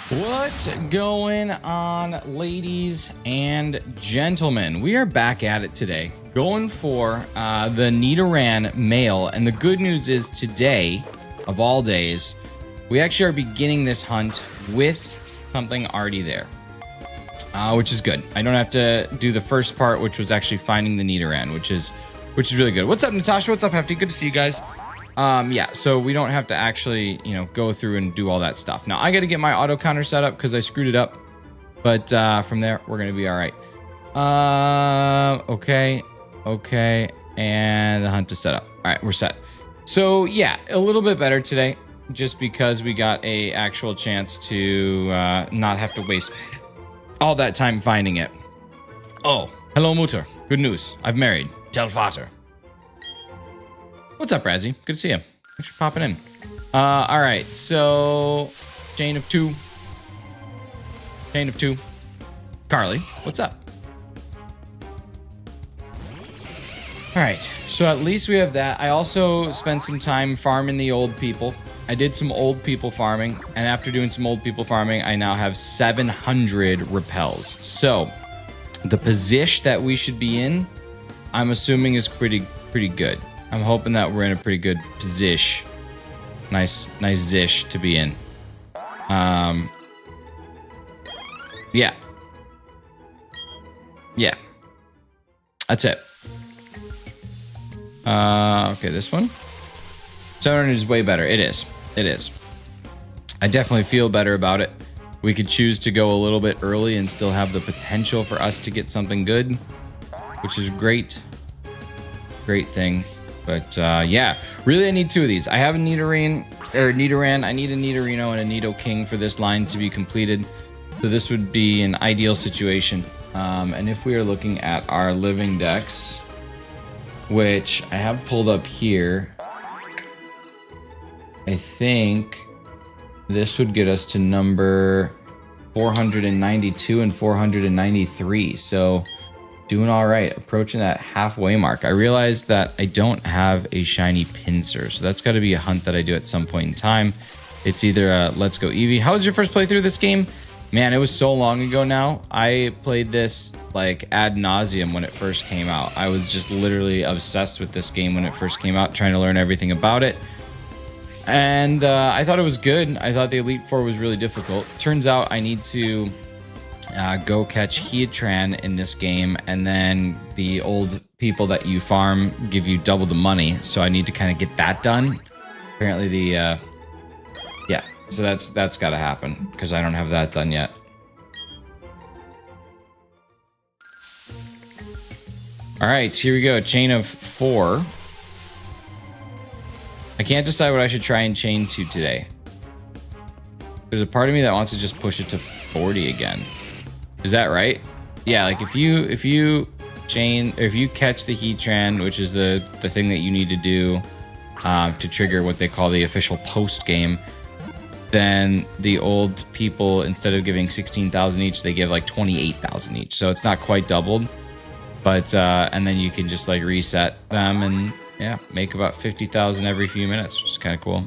What's going on, ladies and gentlemen? We are back at it today, going for the NIDORAN male. And the good news is today, of all days, we actually are beginning this hunt with something already there, which is good. I don't have to do the first part, which was actually finding the NIDORAN, which is really good. What's up, Natasha? What's up, Hefty? Good to see you guys. Yeah, so we don't have to actually, go through and do all that stuff. Now, I got to get my auto counter set up because I screwed it up. But from there, we're going to be all right. Okay. And the hunt is set up. All right, we're set. So, yeah, a little bit better today. just because we got a actual chance to not have to waste all that time finding it. Oh, hello, Mutter. Good news. I've married. Tell Vater. What's up, Razzie? Good to see you. Thanks for popping in. All right, so chain of two. Chain of two. Carly, what's up? All right, so at least we have that. I also spent some time farming the old people. I did some old people farming, and after doing some old people farming, I now have 700 repels. So the position that we should be in, I'm assuming is pretty good. I'm hoping that we're in a pretty good position. Nice zish to be in. Yeah. Yeah. That's it. Okay, this one. 700 is way better. It is. It is. I definitely feel better about it. We could choose to go a little bit early and still have the potential for us to get something good, which is great. Great thing. But yeah, really I need 2 of these. I have a NIDORAN. I need a Nidorino and a Nidoking for this line to be completed. So this would be an ideal situation. And if we are looking at our living decks, which I have pulled up here, I think this would get us to number 492 and 493. So doing all right, approaching that halfway mark. I realized that I don't have a shiny pincer, so that's got to be a hunt that I do at some point in time. It's either a Let's Go Eevee. How was your first playthrough of this game? Man, it was so long ago now. I played this like ad nauseum when it first came out. I was just literally obsessed with this game when it first came out, trying to learn everything about it. And I thought it was good. I thought the Elite Four was really difficult. Turns out I need to go catch Heatran in this game, and then the old people that you farm give you double the money. So I need to kind of get that done. Apparently the yeah. So that's got to happen because I don't have that done yet. All right, here we go. Chain of 4. I can't decide what I should try and chain to today. There's a part of me that wants to just push it to 40 again. Is that right? Yeah, like if you chain, or if you catch the Heatran, which is the thing that you need to do to trigger what they call the official post game, then the old people, instead of giving 16,000 each, they give like 28,000 each. So it's not quite doubled, but and then you can just like reset them and yeah, make about 50,000 every few minutes, which is kind of cool.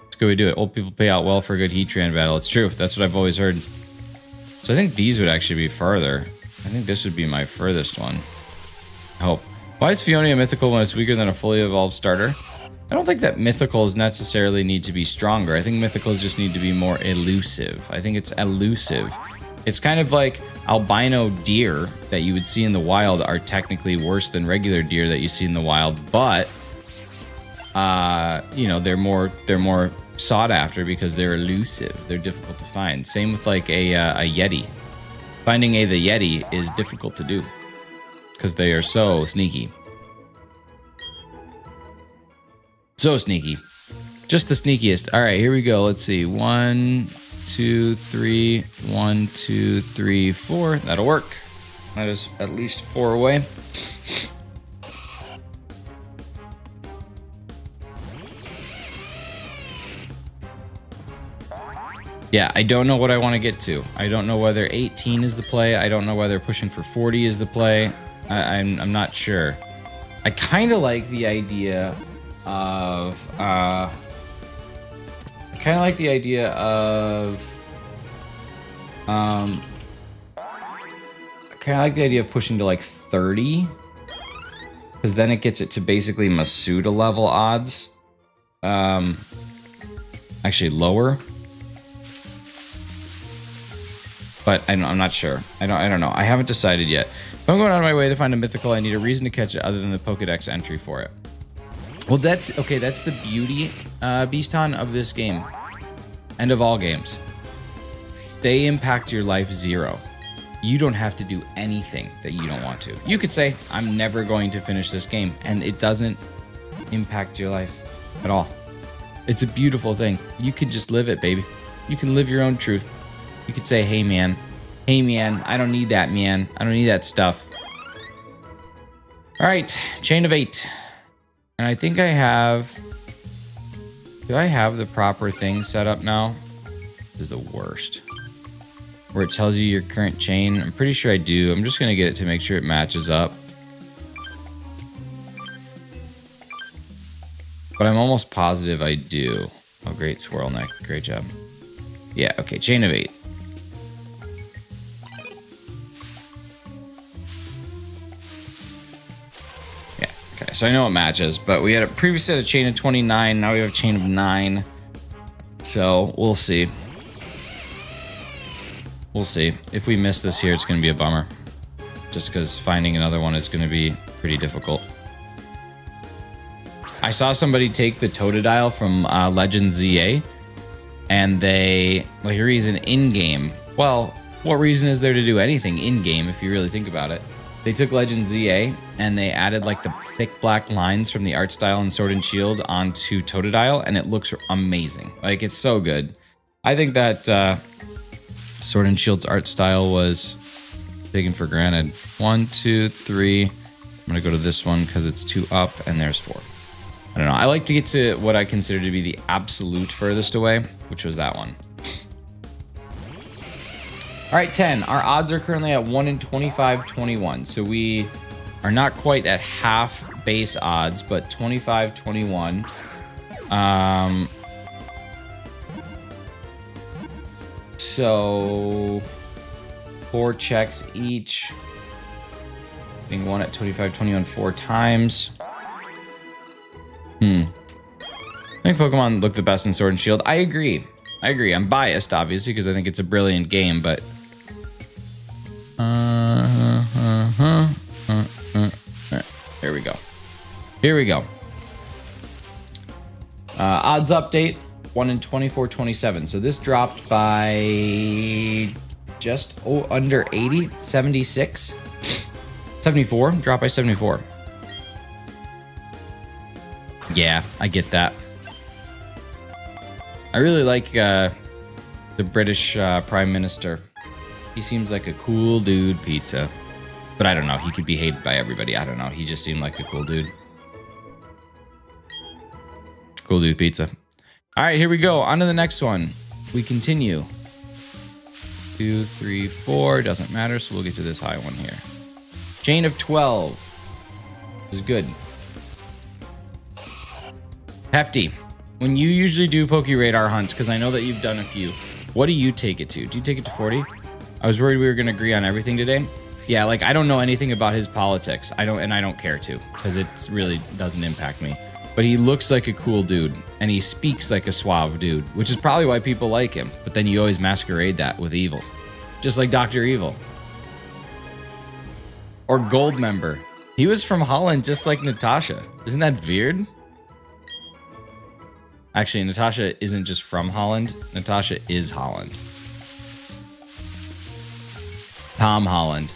It's a good way to do it. Old people pay out well for a good Heatran battle. It's true. That's what I've always heard. So I think these would actually be farther. I think this would be my furthest one. I hope. Why is Fionia mythical when it's weaker than a fully evolved starter? I don't think that mythicals necessarily need to be stronger. I think mythicals just need to be more elusive. I think it's elusive. It's kind of like albino deer that you would see in the wild are technically worse than regular deer that you see in the wild, but you know, they're more sought after because they're elusive. They're difficult to find. Same with like a Yeti. Finding the Yeti is difficult to do because they are so sneaky. So sneaky. Just the sneakiest. All right, here we go. Let's see. 1, 2, 3. 1, 2, 3, 4. That'll work. That is at least 4 away. Yeah, I don't know what I want to get to. I don't know whether 18 is the play. I don't know whether pushing for 40 is the play. I'm not sure. I kind of like the idea of I kind of like the idea of pushing to like 30, because then it gets it to basically Masuda level odds. Actually lower, but I'm not sure. I don't know. I haven't decided yet. If I'm going out of my way to find a mythical, I need a reason to catch it other than the Pokedex entry for it. Well, that's okay. That's the beauty, Beaston, of this game, and of all games. They impact your life 0. You don't have to do anything that you don't want to. You could say, I'm never going to finish this game, and it doesn't impact your life at all. It's a beautiful thing. You could just live it, baby. You can live your own truth. You could say, hey, man. Hey, man, I don't need that, man. I don't need that stuff. All right, chain of 8. And I think I have... Do I have the proper thing set up now? This is the worst. Where it tells you your current chain. I'm pretty sure I do. I'm just going to get it to make sure it matches up. But I'm almost positive I do. Oh, great, Swirl Neck. Great job. Yeah, okay, chain of 8. Yeah, okay, so I know it matches, but we had a previously had a chain of 29, now we have a chain of 9. So, we'll see. We'll see. If we miss this here, it's going to be a bummer. Just because finding another one is going to be pretty difficult. I saw somebody take the Totodile from Legend ZA, and they, like, a reason in-game. Well, what reason is there to do anything in-game if you really think about it? They took Legend ZA, and they added, like, the thick black lines from the art style in Sword and Shield onto Totodile, and it looks amazing. Like, it's so good. I think that Sword and Shield's art style was taken for granted. 1, 2, 3. I'm going to go to this one because it's 2 up, and there's 4. I don't know. I like to get to what I consider to be the absolute furthest away, which was that one. All right, 10. Our odds are currently at 1 in 25-21. So we are not quite at half base odds, but 25-21. So 4 checks each. Getting one at 25-21 4 times. I think Pokemon look the best in Sword and Shield. I agree. I'm biased, obviously, because I think it's a brilliant game, but... Here we go. Odds update. 1 in 24-27. So this dropped by just under 80. 76. 74. Dropped by 74. Yeah, I get that. I really like the British Prime Minister. He seems like a cool dude, Pizza. But I don't know, he could be hated by everybody. I don't know, he just seemed like a cool dude. Cool dude, Pizza. All right, here we go. On to the next one. We continue. 2, 3, 4. Doesn't matter, so we'll get to this high one here. Chain of 12. This is good. Hefty. When you usually do Pokeradar hunts, because I know that you've done a few, what do you take it to? Do you take it to 40? I was worried we were going to agree on everything today. Yeah, like, I don't know anything about his politics. I don't care to, because it really doesn't impact me. But he looks like a cool dude, and he speaks like a suave dude, which is probably why people like him. But then you always masquerade that with evil. Just like Dr. Evil. Or Gold Member. He was from Holland just like Natasha. Isn't that weird? Actually, Natasha isn't just from Holland. Natasha is Holland. Tom Holland.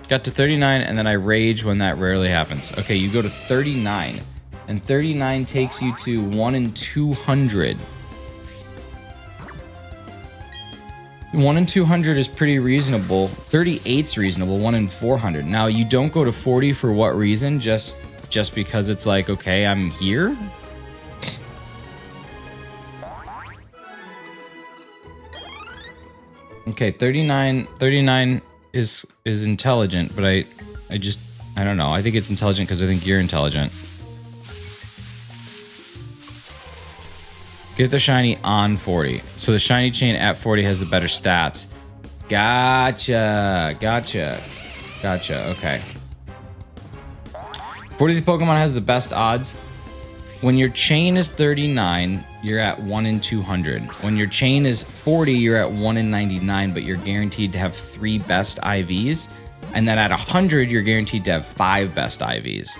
Got to 39, and then I rage when that rarely happens. Okay, you go to 39. And 39 takes you to 1 in 200. 1 in 200 is pretty reasonable. 38's reasonable. 1 in 400. Now, you don't go to 40 for what reason? Just because it's like, okay, I'm here? Okay, 39 is intelligent, but I don't know. I think it's intelligent because I think you're intelligent. Get the shiny on 40. So the shiny chain at 40 has the better stats. Gotcha. Okay. 40th Pokemon has the best odds. When your chain is 39, you're at 1 in 200. When your chain is 40, you're at 1 in 99, but you're guaranteed to have 3 best IVs. And then at 100, you're guaranteed to have 5 best IVs.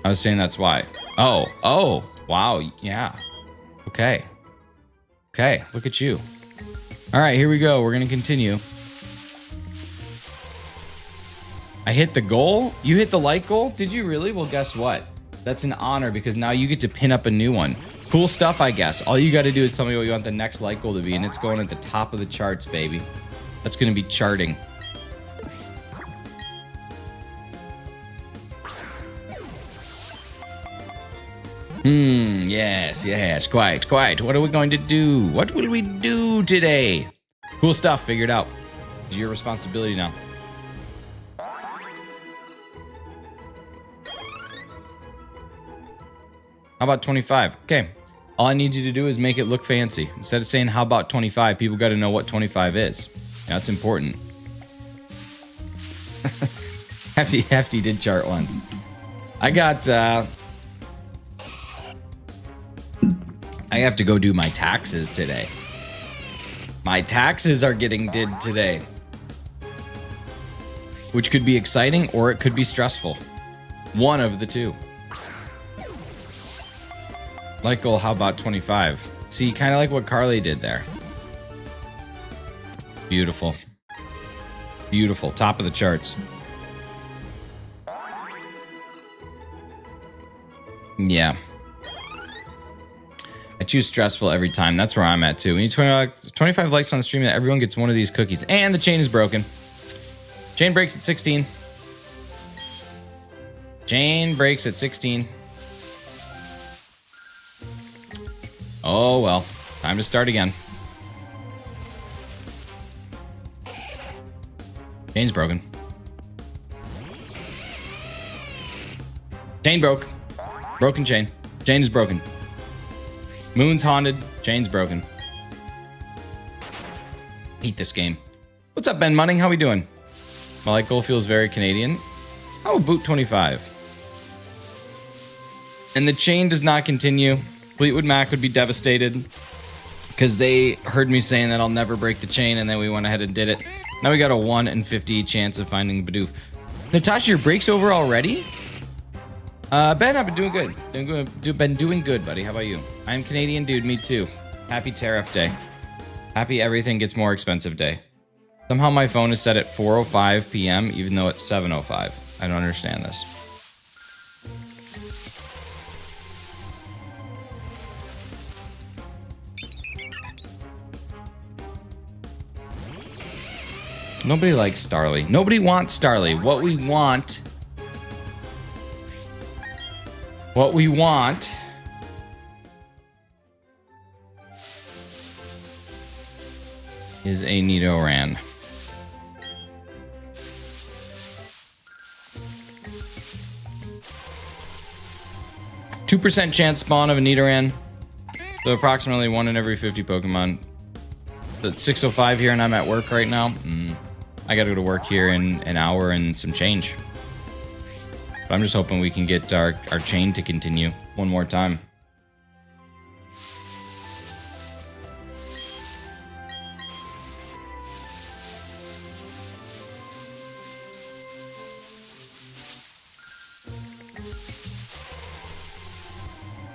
I was saying that's why. Oh, wow, yeah. Okay, look at you. All right, here we go. We're going to continue. I hit the goal? You hit the like goal? Did you really? Well, guess what? That's an honor because now you get to pin up a new one. Cool stuff, I guess. All you got to do is tell me what you want the next like goal to be, and it's going at the top of the charts, baby. That's going to be charting. Yes, quite. What are we going to do? What will we do today? Cool stuff, figured out. It's your responsibility now. How about 25? Okay. All I need you to do is make it look fancy. Instead of saying, how about 25? People got to know what 25 is. That's important. Hefty did chart once. I have to go do my taxes today. My taxes are getting did today. Which could be exciting or it could be stressful. One of the two. Like goal, how about 25? See, kind of like what Carly did there. Beautiful. Beautiful. Top of the charts. Yeah. I choose stressful every time. That's where I'm at too. We need 25 likes on the stream that everyone gets one of these cookies. And the chain is broken. Chain breaks at 16. Chain breaks at 16. Oh, well. Time to start again. Chain's broken. Chain broke. Broken chain. Chain is broken. Moon's haunted. Chain's broken. Hate this game. What's up, Ben Munning? How we doing? My like goal feels very Canadian. How about boot 25? And the chain does not continue. Fleetwood Mac would be devastated because they heard me saying that I'll never break the chain, and then we went ahead and did it. Now we got a 1 in 50 chance of finding Bidoof. Natasha, your break's over already? Ben, I've been doing good. Been doing good, buddy. How about you? I'm Canadian, dude. Me too. Happy tariff day. Happy everything gets more expensive day. Somehow my phone is set at 4:05 p.m. even though it's 7:05. I don't understand this. Nobody likes Starly. Nobody wants Starly. What we want is a NIDORAN. %2 chance spawn of a NIDORAN. So approximately 1 in every 50 Pokemon. So it's 6:05 here and I'm at work right now. I gotta go to work here in an hour and some change. But I'm just hoping we can get our chain to continue one more time.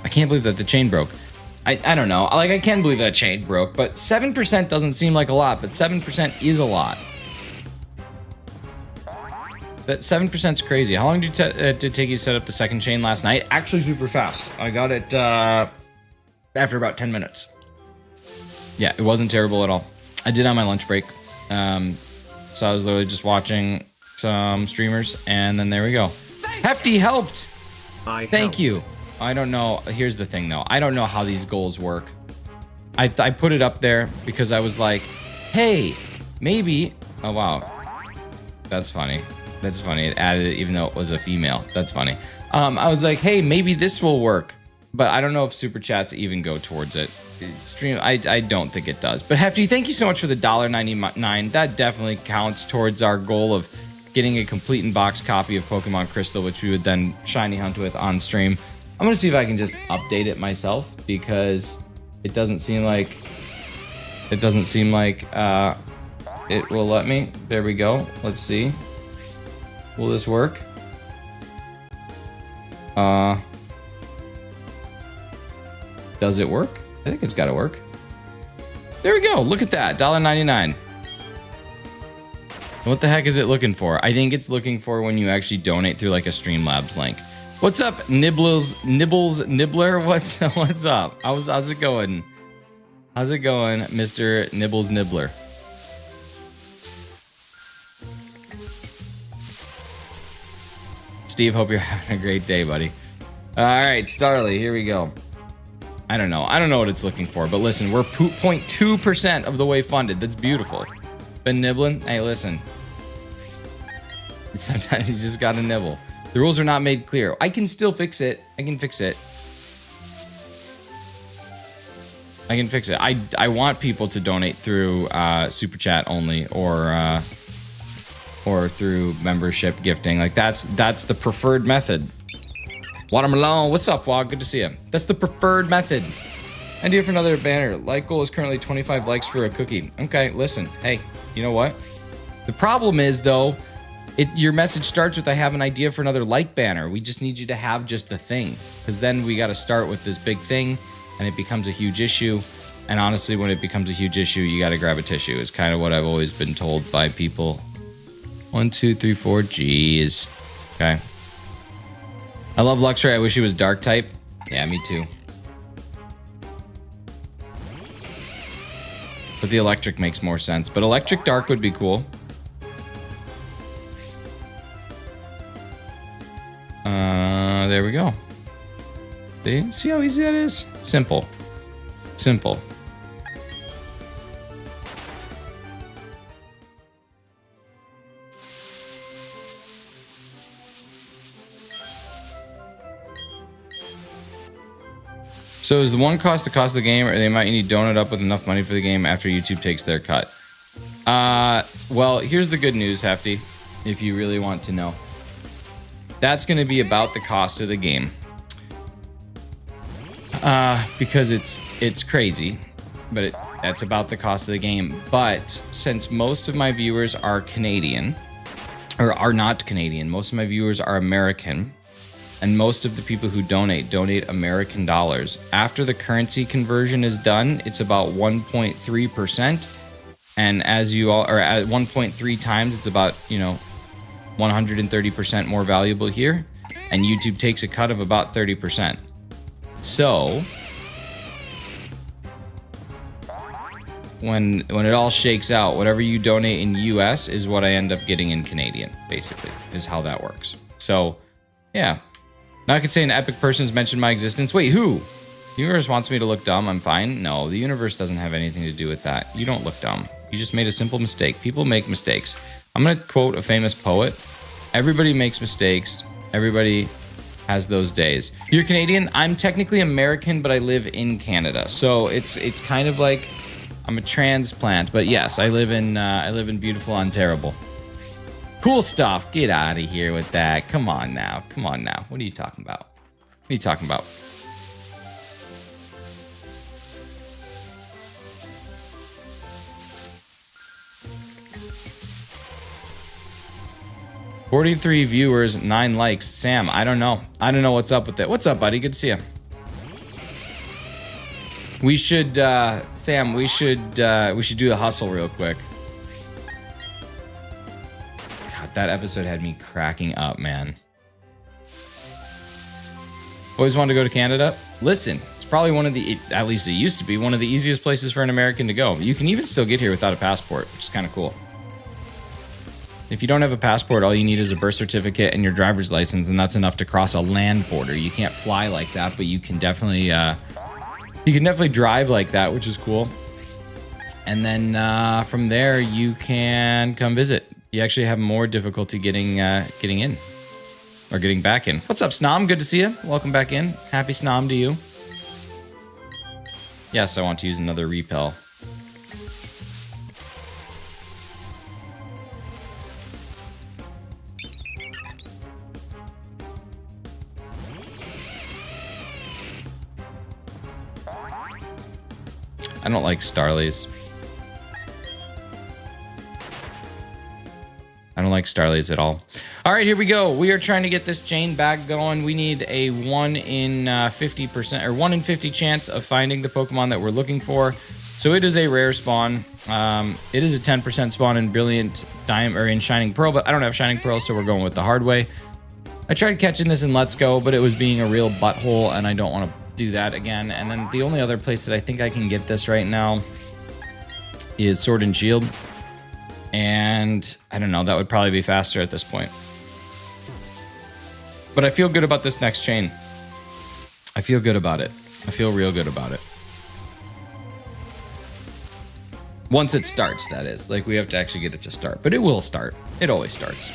I can't believe that the chain broke. I don't know. Like, I can believe that chain broke, but 7% doesn't seem like a lot, but 7% is a lot. That 7% is crazy. How long did it take you to set up the second chain last night? Actually, super fast. I got it after about 10 minutes. Yeah, it wasn't terrible at all. I did on my lunch break. So I was literally just watching some streamers, and then there we go. Hefty helped! Thank you. I don't know. Here's the thing, though. I don't know how these goals work. I put it up there because I was like, hey, maybe... Oh, wow. That's funny. That's funny. It added it even though it was a female. That's funny. I was like, hey, maybe this will work. But I don't know if super chats even go towards it. I don't think it does. But Hefty, thank you so much for the $1.99. That definitely counts towards our goal of getting a complete in-box copy of Pokemon Crystal, which we would then shiny hunt with on stream. I'm going to see if I can just update it myself because it doesn't seem like it will let me. There we go. Let's see. Will this work? Does it work? I think it's got to work. There we go. Look at that. $1.99. What the heck is it looking for? I think it's looking for when you actually donate through like a Streamlabs link. What's up, Nibbles Nibbler? What's up? How's it going? How's it going, Mr. Nibbles Nibbler? Steve, hope you're having a great day, buddy. All right, Starly, here we go. I don't know what it's looking for, but listen, we're 0.2% of the way funded. That's beautiful. Been nibbling? Hey, listen. Sometimes you just gotta nibble. The rules are not made clear. I can still fix it. I can fix it. I want people to donate through Super Chat only or through membership gifting. Like that's the preferred method. Watermelon, what's up, Wog? Good to see you. That's the preferred method. Idea for another banner. Like goal is currently 25 likes for a cookie. Okay, listen. Hey, you know what? The problem is though, your message starts with I have an idea for another like banner. We just need you to have just the thing, because then we got to start with this big thing, and it becomes a huge issue. And honestly, when it becomes a huge issue, you got to grab a tissue. Is kind of what I've always been told by people. 1, 2, 3, 4. Jeez. Okay. I love Luxray. I wish he was dark type. Yeah, me too. But the electric makes more sense. But electric dark would be cool. There we go. See how easy that is? Simple. Simple. So is the one cost the cost of the game, or they might need to donut up with enough money for the game after YouTube takes their cut? Well, here's the good news, Hefty, if you really want to know. That's going to be about the cost of the game. Because it's crazy, but that's about the cost of the game. But since most of my viewers are Canadian, or are not Canadian, most of my viewers are American, and most of the people who donate American dollars. After the currency conversion is done, it's about 1.3%. And as you all are at 1.3 times, it's about, 130% more valuable here. And YouTube takes a cut of about 30%. So when it all shakes out, whatever you donate in US is what I end up getting in Canadian, basically, is how that works. So, yeah. Now I could say an epic person has mentioned my existence. Wait, who? The universe wants me to look dumb. I'm fine. No, the universe doesn't have anything to do with that. You don't look dumb. You just made a simple mistake. People make mistakes. I'm going to quote a famous poet. Everybody makes mistakes. Everybody has those days. You're Canadian. I'm technically American, but I live in Canada. So it's kind of like I'm a transplant. But yes, I live in beautiful Ontario. Cool stuff. Get out of here with that. Come on now. Come on now. What are you talking about? What are you talking about? $43 viewers, 9 likes. Sam, I don't know. I don't know what's up with it. What's up, buddy? Good to see you. We should, Sam, we should do the hustle real quick. God, that episode had me cracking up, man. Always wanted to go to Canada? Listen, it's probably one of the, at least it used to be, one of the easiest places for an American to go. You can even still get here without a passport, which is kind of cool. If you don't have a passport, all you need is a birth certificate and your driver's license, and that's enough to cross a land border. You can't fly like that, but you can definitely drive like that, which is cool. And then from there, you can come visit. You actually have more difficulty getting in or getting back in. What's up, Snom? Good to see you. Welcome back in. Happy Snom to you. Yes, I want to use another repel. I don't like Starlies. I don't like Starlies at all. All right, here we go. We are trying to get this chain back going. We need a 1 in 50% or 1 in 50 chance of finding the Pokemon that we're looking for. So it is a rare spawn. It is a 10% spawn in Brilliant Diamond or in Shining Pearl, but I don't have Shining Pearl, so we're going with the hard way. I tried catching this in Let's Go, but it was being a real butthole, and I don't want to do that again. And then the only other place that I think I can get this right now is Sword and Shield. And I don't know, that would probably be faster at this point. But I feel good about this next chain. I feel good about it. I feel real good about it. Once it starts, that is. Like, we have to actually get it to start. But it will start. It always starts.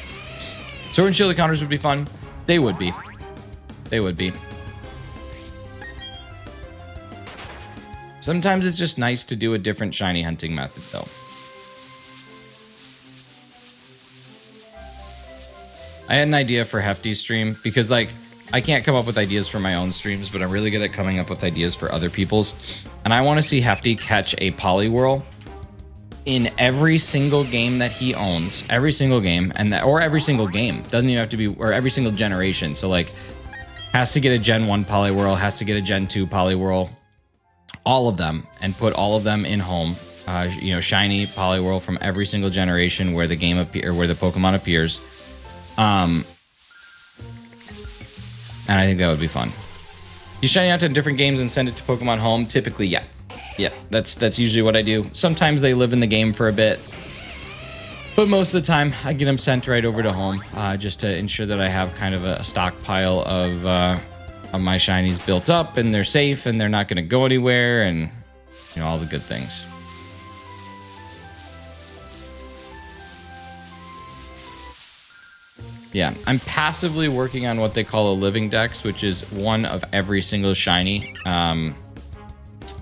Sword and Shield encounters would be fun. They would be. They would be. Sometimes it's just nice to do a different shiny hunting method, though. I had an idea for Hefty's stream because, like, I can't come up with ideas for my own streams, but I'm really good at coming up with ideas for other people's. And I want to see Hefty catch a Poliwhirl in every single game that he owns, every single game, and that, or every single game. Doesn't even have to be, or every single generation. So, like, has to get a Gen 1 Poliwhirl, has to get a Gen 2 Poliwhirl, all of them, and put all of them in home. You know, shiny Poliwhirl from every single generation where the game where the Pokemon appears. And I think that would be fun. You shiny out to different games and send it to Pokemon Home. Typically, yeah. Yeah, that's usually what I do. Sometimes they live in the game for a bit, but most of the time I get them sent right over to home, just to ensure that I have kind of a stockpile of my shinies built up and they're safe and they're not going to go anywhere, and you know, all the good things. Yeah, I'm passively working on what they call a living dex, which is one of every single shiny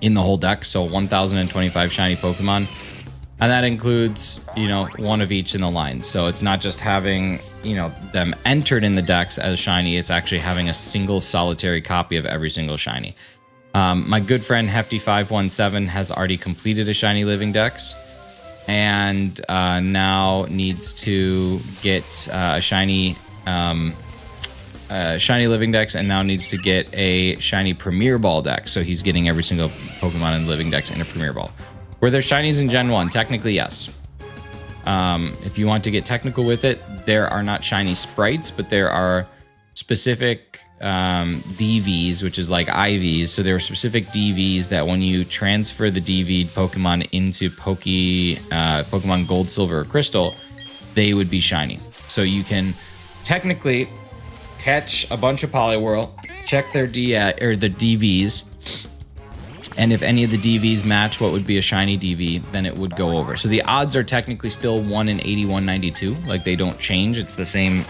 in the whole deck. So 1,025 shiny Pokemon. And that includes, you know, one of each in the line. So it's not just having, you know, them entered in the dex as shiny. It's actually having a single solitary copy of every single shiny. My good friend Hefty517 has already completed a shiny living dex. And now needs to get a shiny living dex, and now needs to get a shiny Premier Ball dex. So he's getting every single Pokemon in living dex in a Premier Ball. Were there shinies in Gen 1? Technically, yes. If you want to get technical with it, there are not shiny sprites, but there are specific DVs, which is like IVs. So there are specific DVs that when you transfer the DV'd Pokemon into Pokemon Gold, Silver, or Crystal, they would be shiny. So you can technically catch a bunch of Poliwhirl, check their the DVs, and if any of the DVs match what would be a shiny DV, then it would go over. So the odds are technically still 1 in 8192. Like, they don't change. It's the same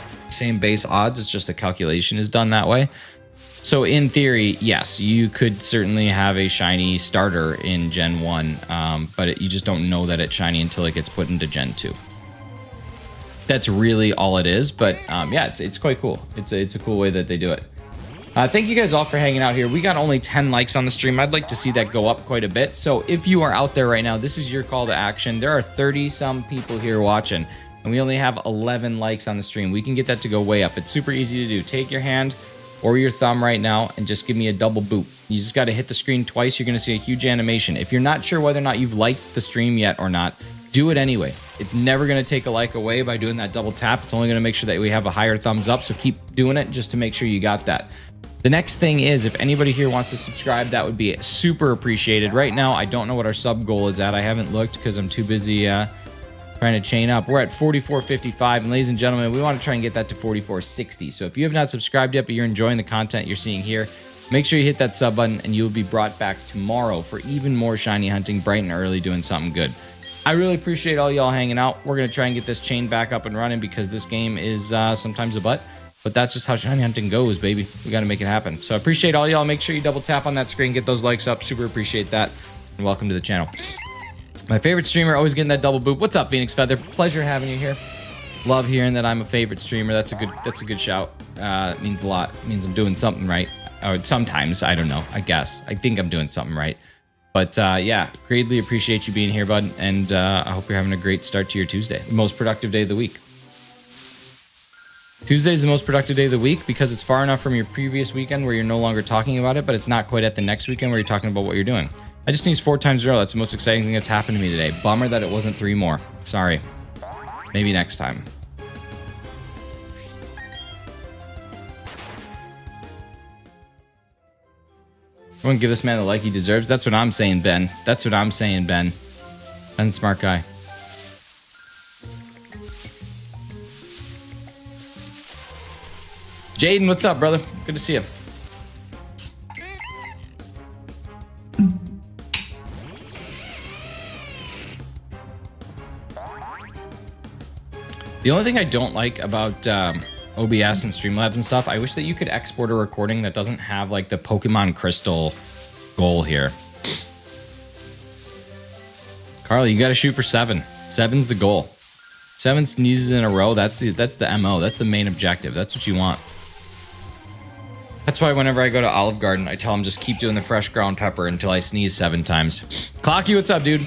base odds. It's just the calculation is done that way. So in theory, yes, you could certainly have a shiny starter in Gen 1, but you just don't know that it's shiny until it gets put into Gen 2. That's really all it is, but yeah, it's quite cool. It's a cool way that they do it. Thank you guys all for hanging out here. We got only 10 likes on the stream. I'd like to see that go up quite a bit. So if you are out there right now, this is your call to action. There are 30-some people here watching, and we only have 11 likes on the stream. We can get that to go way up. It's super easy to do. Take your hand or your thumb right now and just give me a double boop. You just got to hit the screen twice. You're going to see a huge animation. If you're not sure whether or not you've liked the stream yet or not, do it anyway. It's never going to take a like away by doing that double tap. It's only going to make sure that we have a higher thumbs up. So keep doing it just to make sure you got that. The next thing is, if anybody here wants to subscribe, that would be super appreciated. Right now, I don't know what our sub goal is at. I haven't looked because I'm too busy trying to chain up. We're at 44.55, and ladies and gentlemen, we want to try and get that to 44.60. So if you have not subscribed yet, but you're enjoying the content you're seeing here, make sure you hit that sub button, and you'll be brought back tomorrow for even more shiny hunting, bright and early, doing something good. I really appreciate all y'all hanging out. We're going to try and get this chain back up and running because this game is sometimes a butt. But that's just how shiny hunting goes, baby. We got to make it happen. So I appreciate all y'all. Make sure you double tap on that screen, get those likes up. Super appreciate that. And welcome to the channel. My favorite streamer, always getting that double boop. What's up, Phoenix Feather? Pleasure having you here. Love hearing that I'm a favorite streamer. That's a good shout. It means a lot. It means I'm doing something right. Or sometimes, I don't know. I guess. I think I'm doing something right. But yeah, greatly appreciate you being here, bud. And I hope you're having a great start to your Tuesday. The most productive day of the week. Tuesday is the most productive day of the week because it's far enough from your previous weekend where you're no longer talking about it, but it's not quite at the next weekend where you're talking about what you're doing. I just sneezed 4 times in a row. That's the most exciting thing that's happened to me today. Bummer that it wasn't 3 more. Sorry. Maybe next time. Everyone give this man the like he deserves. That's what I'm saying, Ben. That's what I'm saying, Ben. Ben's a smart guy. Jaden, what's up, brother? Good to see you. The only thing I don't like about OBS and Streamlabs and stuff, I wish that you could export a recording that doesn't have like the Pokemon Crystal goal here. Carly, you got to shoot for 7. 7's the goal. 7 sneezes in a row. That's the MO. That's the main objective. That's what you want. That's why whenever I go to Olive Garden, I tell them just keep doing the fresh ground pepper until I sneeze 7 times. Clocky, what's up, dude?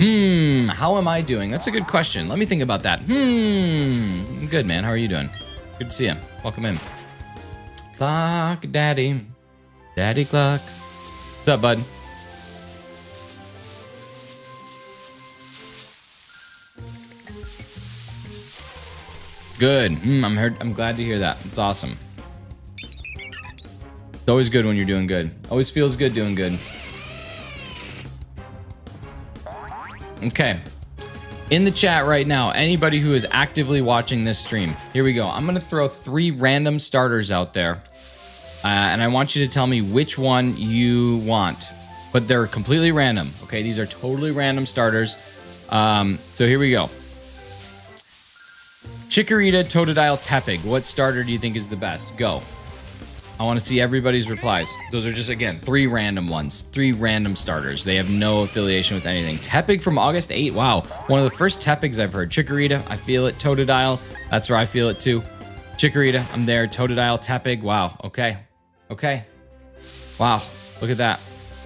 How am I doing? That's a good question. Let me think about that. I'm good, man. How are you doing? Good to see you. Welcome in. Clock daddy. Daddy clock. What's up, bud? Good. I'm glad to hear that. It's awesome. It's always good when you're doing good. Always feels good doing good. Okay. In the chat right now, anybody who is actively watching this stream, here we go. I'm going to throw 3 random starters out there. And I want you to tell me which one you want. But they're completely random. Okay, these are totally random starters. So here we go. Chikorita, Totodile, Tepig. What starter do you think is the best? Go. I want to see everybody's replies. Those are just, again, 3 random ones. 3 random starters. They have no affiliation with anything. Tepig from August 8. Wow. One of the first Tepigs I've heard. Chikorita, I feel it. Totodile, that's where I feel it too. Chikorita, I'm there. Totodile, Tepig. Wow. Okay. Okay. Wow. Look at that.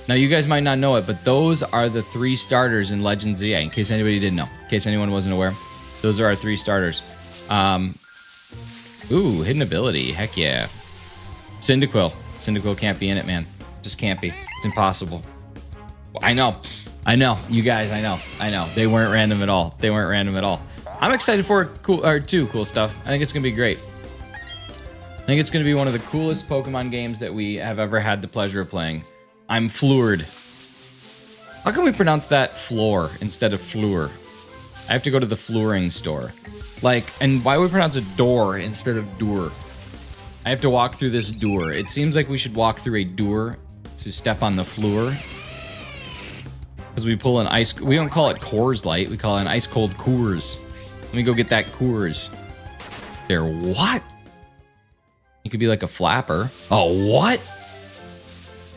Now, you guys might not know it, but those are the 3 starters in Legends ZA, in case anybody didn't know. In case anyone wasn't aware. Those are our 3 starters. Ooh, hidden ability. Heck yeah. Cyndaquil. Cyndaquil can't be in it, man. Just can't be. It's impossible. I know. I know. You guys, I know. I know. They weren't random at all. They weren't random at all. I'm excited for two cool stuff. I think it's going to be great. I think it's going to be one of the coolest Pokemon games that we have ever had the pleasure of playing. I'm floored. How can we pronounce that floor instead of fleur? I have to go to the flooring store. Like, and why would we pronounce it door instead of door? I have to walk through this door. It seems like we should walk through a door to step on the floor. Because we pull an ice... We don't call it Coors Light. We call it an ice cold Coors. Let me go get that Coors. There, what? You could be like a flapper. Oh, what?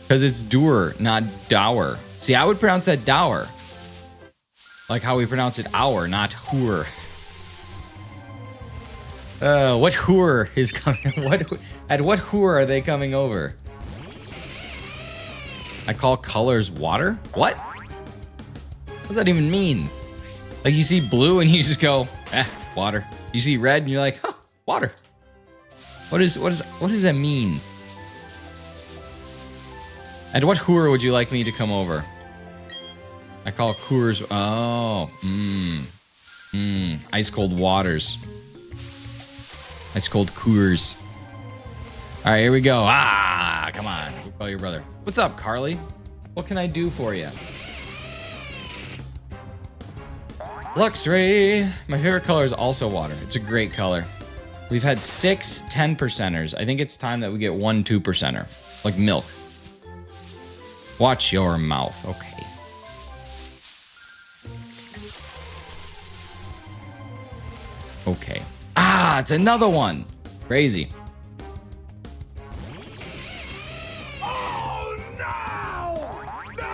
Because it's doer, not dower. See, I would pronounce that dower. Like how we pronounce it hour, not hoor. What hoor is coming? At what hoor are they coming over? I call colors water? What? What does that even mean? Like you see blue and you just go, water. You see red and you're like, huh, water. What does that mean? At what hoor would you like me to come over? I call Coors. Oh, ice cold waters. Ice cold Coors. All right, here we go. Ah, come on. We'll call your brother. What's up, Carly? What can I do for you? Luxray. My favorite color is also water. It's a great color. We've had 6 10%ers. I think it's time that we get 1 2%er. Like milk. Watch your mouth. Okay. Okay. Ah, it's another one. Crazy. Oh, no! No!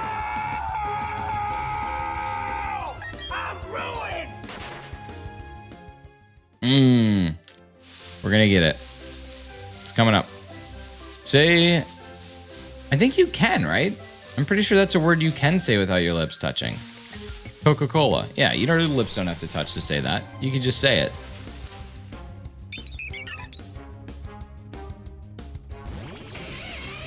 I'm ruined! We're gonna get it. It's coming up. Say, I think you can, right? I'm pretty sure that's a word you can say without your lips touching. Coca-Cola. Yeah, your lips don't have to touch to say that. You can just say it.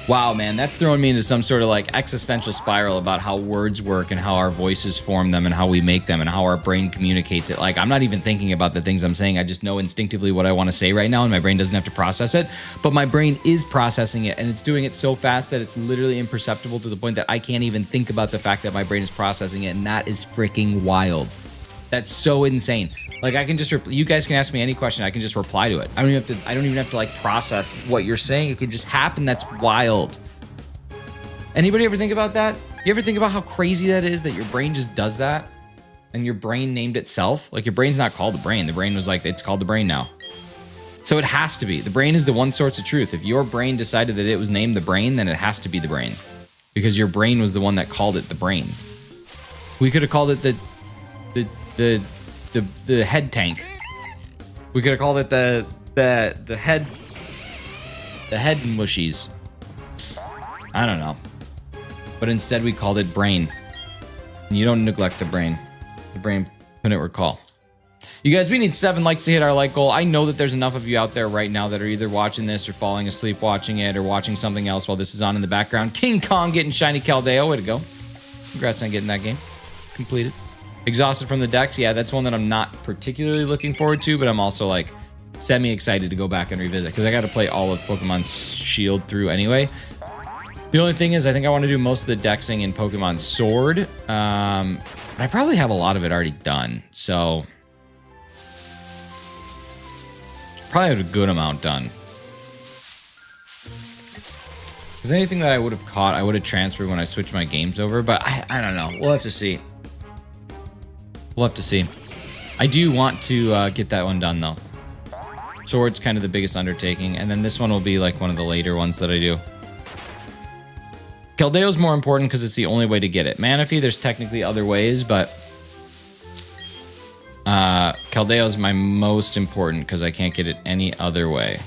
Wow, man, that's throwing me into some sort of like existential spiral about how words work and how our voices form them and how we make them and how our brain communicates it. Like, I'm not even thinking about the things I'm saying. I just know instinctively what I want to say right now, and my brain doesn't have to process it. But my brain is processing it, and it's doing it so fast that it's literally imperceptible to the point that I can't even think about the fact that my brain is processing it, and that is freaking wild. That's so insane. Like, I can just you guys can ask me any question, I can just reply to it. I don't even have to like process what you're saying. It can just happen. That's wild. Anybody ever think about that? You ever think about how crazy that is, that your brain just does that and your brain named itself? Like, your brain's not called the brain. The brain was like, it's called the brain now. So it has to be. The brain is the one source of truth. If your brain decided that it was named the brain, then it has to be the brain, because your brain was the one that called it the brain. We could have called it the head tank. We could have called it the head mushies. I don't know. But instead we called it brain. And you don't neglect the brain. The brain couldn't recall. You guys, we need 7 likes to hit our like goal. I know that there's enough of you out there right now that are either watching this or falling asleep watching it or watching something else while this is on in the background. King Kong getting shiny Caldeo. Way to go. Congrats on getting that game completed. Exhausted from the decks. Yeah, that's one that I'm not particularly looking forward to, but I'm also like semi-excited to go back and revisit because I got to play all of Pokemon Shield through anyway. The only thing is, I think I want to do most of the dexing in Pokemon Sword. I probably have a lot of it already done, so probably have a good amount done. Because anything that I would have caught, I would have transferred when I switched my games over, but I don't know. We'll have to see. We'll have to see. I do want to get that one done, though. Sword's kind of the biggest undertaking, and then this one will be like one of the later ones that I do. Caldeo's more important because it's the only way to get it. Manaphy, there's technically other ways, but Caldeo's my most important because I can't get it any other way.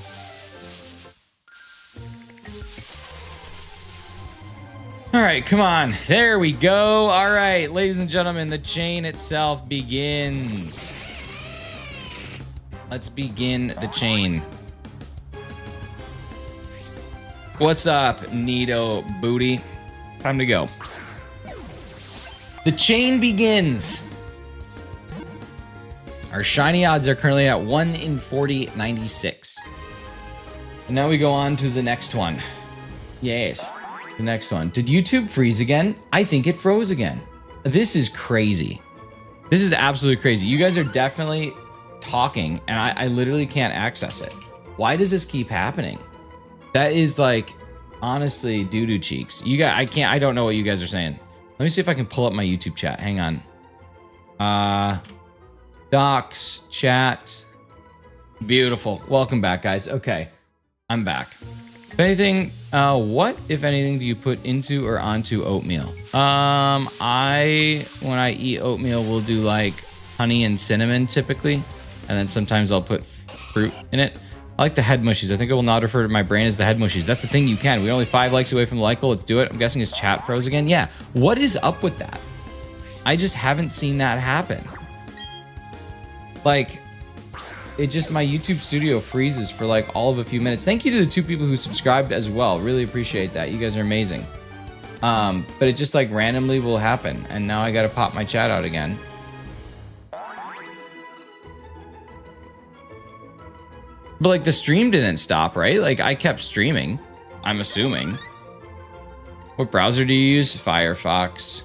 All right, come on. There we go. All right, ladies and gentlemen, the chain itself begins. Let's begin the chain. What's up, Nido Booty? Time to go. The chain begins. Our shiny odds are currently at 1 in 40.96. And now we go on to the next one. Yes, the next one. Did YouTube freeze again? I think it froze again. This is crazy. This is absolutely crazy. You guys are definitely talking, and I literally can't access it. Why does this keep happening? That is like, honestly, doo-doo cheeks. You guys, I don't know what you guys are saying. Let me see if I can pull up my YouTube chat. Hang on. Docs, chat. Beautiful. Welcome back, guys. Okay, I'm back. If anything, what, if anything, do you put into or onto oatmeal? When I eat oatmeal, we'll do like honey and cinnamon typically. And then sometimes I'll put fruit in it. I like the head mushies. I think it will not refer to my brain as the head mushies. That's the thing, you can. We're only 5 likes away from the like goal. Let's do it. I'm guessing his chat froze again. Yeah. What is up with that? I just haven't seen that happen. Like, it just, my YouTube studio freezes for like all of a few minutes. Thank you to the 2 people who subscribed as well. Really appreciate that. You guys are amazing. But it just like randomly will happen. And now I got to pop my chat out again. But like the stream didn't stop, right? Like I kept streaming, I'm assuming. What browser do you use? Firefox.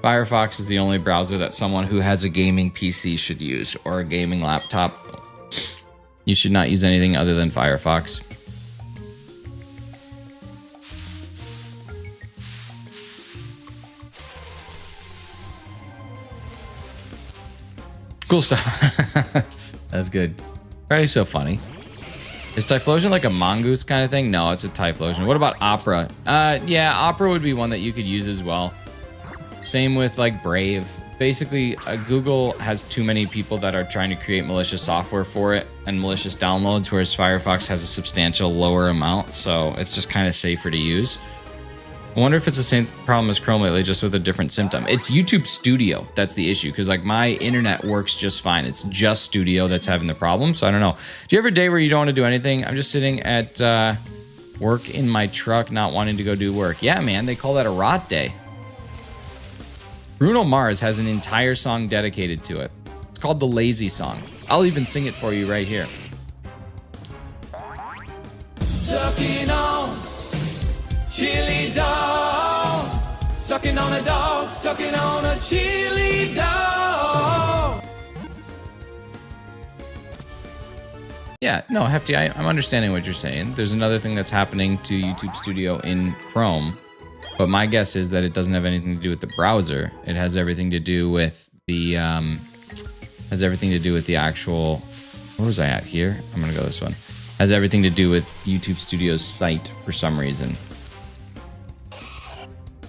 Firefox is the only browser that someone who has a gaming PC should use, or a gaming laptop. You should not use anything other than Firefox. Cool stuff. That's good. Probably so funny. Is Typhlosion like a mongoose kind of thing? No, it's a Typhlosion. What about Opera? Yeah, Opera would be one that you could use as well. Same with like Brave. Basically, Google has too many people that are trying to create malicious software for it and malicious downloads, whereas Firefox has a substantial lower amount, so it's just kind of safer to use. I wonder if it's the same problem as Chrome lately, just with a different symptom. It's YouTube Studio that's the issue, because like my internet works just fine. It's just Studio that's having the problem, so I don't know. Do you have a day where you don't want to do anything? I'm just sitting at Work in my truck, not wanting to go do work. Yeah, man, they call that a rot day. Bruno Mars has an entire song dedicated to it. It's called the Lazy Song. I'll even sing it for you right here. Sucking on chili dog. Sucking on a dog. Sucking on a chili dog. Yeah, no, Hefty, I'm understanding what you're saying. There's another thing that's happening to YouTube Studio in Chrome, but my guess is that it doesn't have anything to do with the browser. It has everything to do with the actual. Where was I at here? I'm gonna go this one. Has everything to do with YouTube Studio's site for some reason.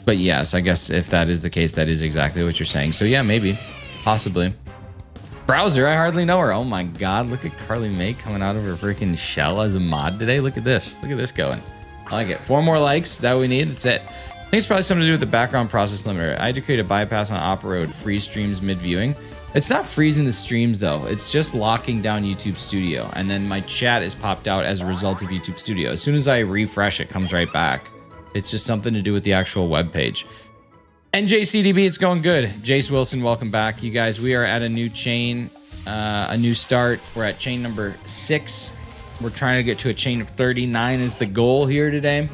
But yes, I guess if that is the case, that is exactly what you're saying. So yeah, maybe, possibly. Browser, I hardly know her. Oh my god, look at Carly May coming out of her freaking shell as a mod today. Look at this. Look at this going. I like it. 4 more likes. That we need. That's it. I think it's probably something to do with the background process limiter. I had to create a bypass on Operode. Freeze streams mid-viewing. It's not freezing the streams though. It's just locking down YouTube Studio. And then my chat is popped out as a result of YouTube Studio. As soon as I refresh, it comes right back. It's just something to do with the actual web page. NJCDB, it's going good. Jace Wilson, welcome back. You guys, we are at a new chain, a new start. We're at chain number 6. We're trying to get to a chain of 39 is the goal here today.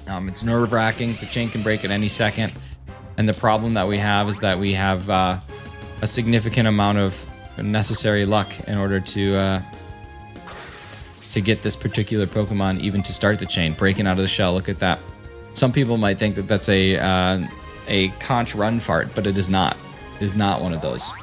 It's nerve-wracking. The chain can break at any second. And the problem that we have is that we have a significant amount of necessary luck in order to get this particular Pokemon even to start the chain. Breaking out of the shell, look at that. Some people might think that that's a conch run fart, but it is not. It is not one of those.